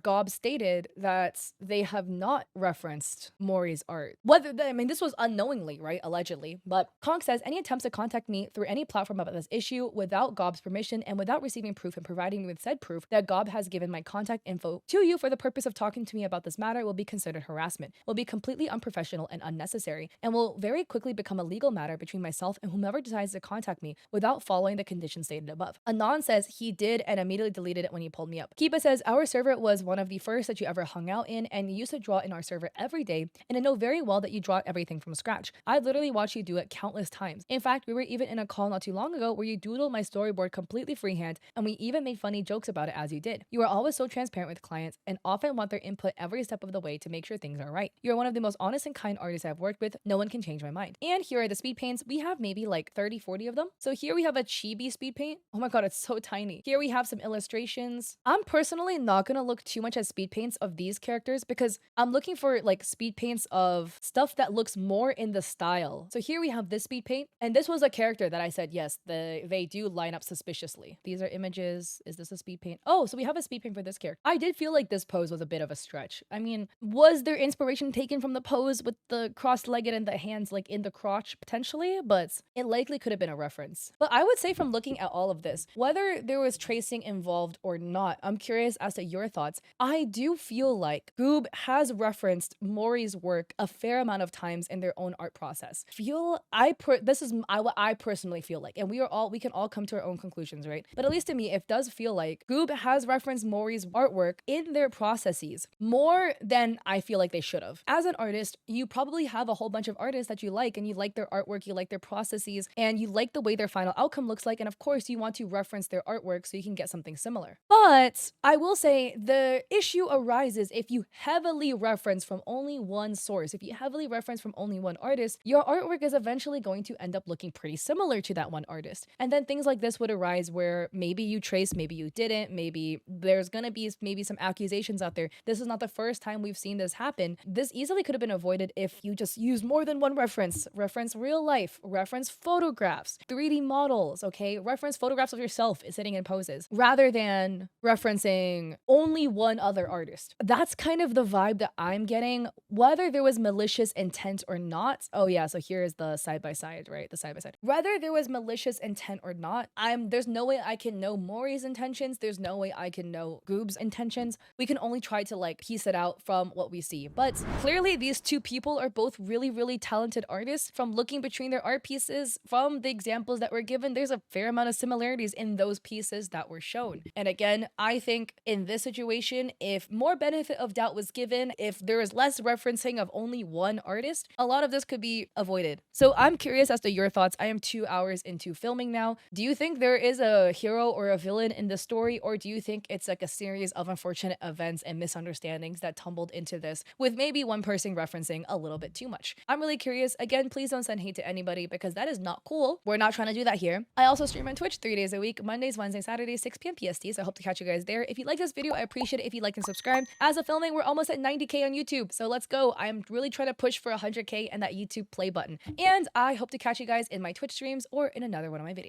S1: Gob stated that they have not referenced Mori's art. I mean, this was unknowingly, right? Allegedly. But Conk says, any attempts to contact me through any platform about this issue without Gob's permission and without receiving proof and providing me with said proof that Gob has given my contact info to you for the purpose of talking to me about this matter will be considered harassment, will be completely unprofessional and unnecessary, and will very quickly become a legal matter between myself and whomever decides to contact me without following the conditions stated above. Anon says he did and immediately deleted it when he pulled me up. Kiba says, our server was one of the first that you ever hung out in and you used to draw in our server every day, and I know very well that you draw everything from scratch. I literally watched you do it countless times. In fact, we were even in a call not too long ago where you doodled my storyboard completely freehand, and we even made funny jokes about it as you did. You are always so transparent with clients and often want their input every step of the way to make sure things are right. You are one of the most honest and kind artists I've worked with. No one can change my mind. And here are the speed paints. We have maybe like 30-40 of them. So here we have a chibi speed paint. Oh my god, it's so tiny. Here we have some illustrations. I'm personally not gonna look too much at speed paints of these characters because I'm looking for like speed paints of stuff that looks more in the style. So here we have this speed paint, and this was a character that I said yes, they do line up suspiciously. These are images. Is this a speed paint? Oh, so we have a speed paint for this character. I did feel like this pose was a bit of a stretch. I mean, was there inspiration taken from the pose with the cross-legged and the hands like in the crotch potentially? But it likely could have been a reference. But I would say from looking at all of this, whether there was tracing involved or not, I'm curious as to your thoughts. I do feel like Goob has referenced Mori's work a fair amount of times in their own art process. This is what I personally feel like, and we can all come to our own conclusions, right? But at least to me, it does feel like Goob has referenced Mori's artwork in their processes more than I feel like they should have. As an artist, you probably have a whole bunch of artists that you like, and you like their artwork, you like their processes, and you like the way their final outcome looks like, and of course you want to reference their artwork so you can get something similar. But I will say the issue arises if you heavily reference from only one source. If you heavily reference from only one artist, your artwork is eventually going to end up looking pretty similar to that one artist. And then things like this would arise where maybe you traced, maybe you didn't, maybe there's gonna be maybe some accusations out there. This is not the first time we've seen this happen. This easily could have been avoided if you just use more than one reference. Reference real life, reference photographs, 3D models, okay? Reference photographs of yourself sitting in poses rather than referencing only one other artist. That's kind of the vibe that I'm getting, whether there was malicious intent or not. Oh yeah, so here's the side-by-side, right? The side-by-side. Whether there was malicious intent or not, there's no way I can know Mori's intentions. There's no way I can know Goob's intentions. We can only try to like piece it out from what we see. But clearly these two people are both really, really talented artists. From looking between their art pieces, from the examples that were given, there's a fair amount of similarities in those pieces that were shown. And again, I think in this situation, if more benefit of doubt was given, if there is less referencing of only one artist, a lot of this could be avoided. So I'm curious as to your thoughts. I am 2 hours into filming now. Do you think there is a hero or a villain in this story, or do you think it's like a series of unfortunate events and misunderstandings that tumbled into this, with maybe one person referencing a little bit too much? I'm really curious. Again, please don't send hate to anybody because that is not cool. We're not trying to do that here. I also stream on Twitch 3 days a week, Mondays, Wednesdays, Saturdays, 6 p.m. PST, so I hope to catch you guys there. If you like this video, I appreciate it if you like and subscribe. As of filming, we're almost at 90k on YouTube, so let's go. I'm really trying to push for 100k and that YouTube play button. And I hope to catch you guys in my Twitch streams or in another one of my videos.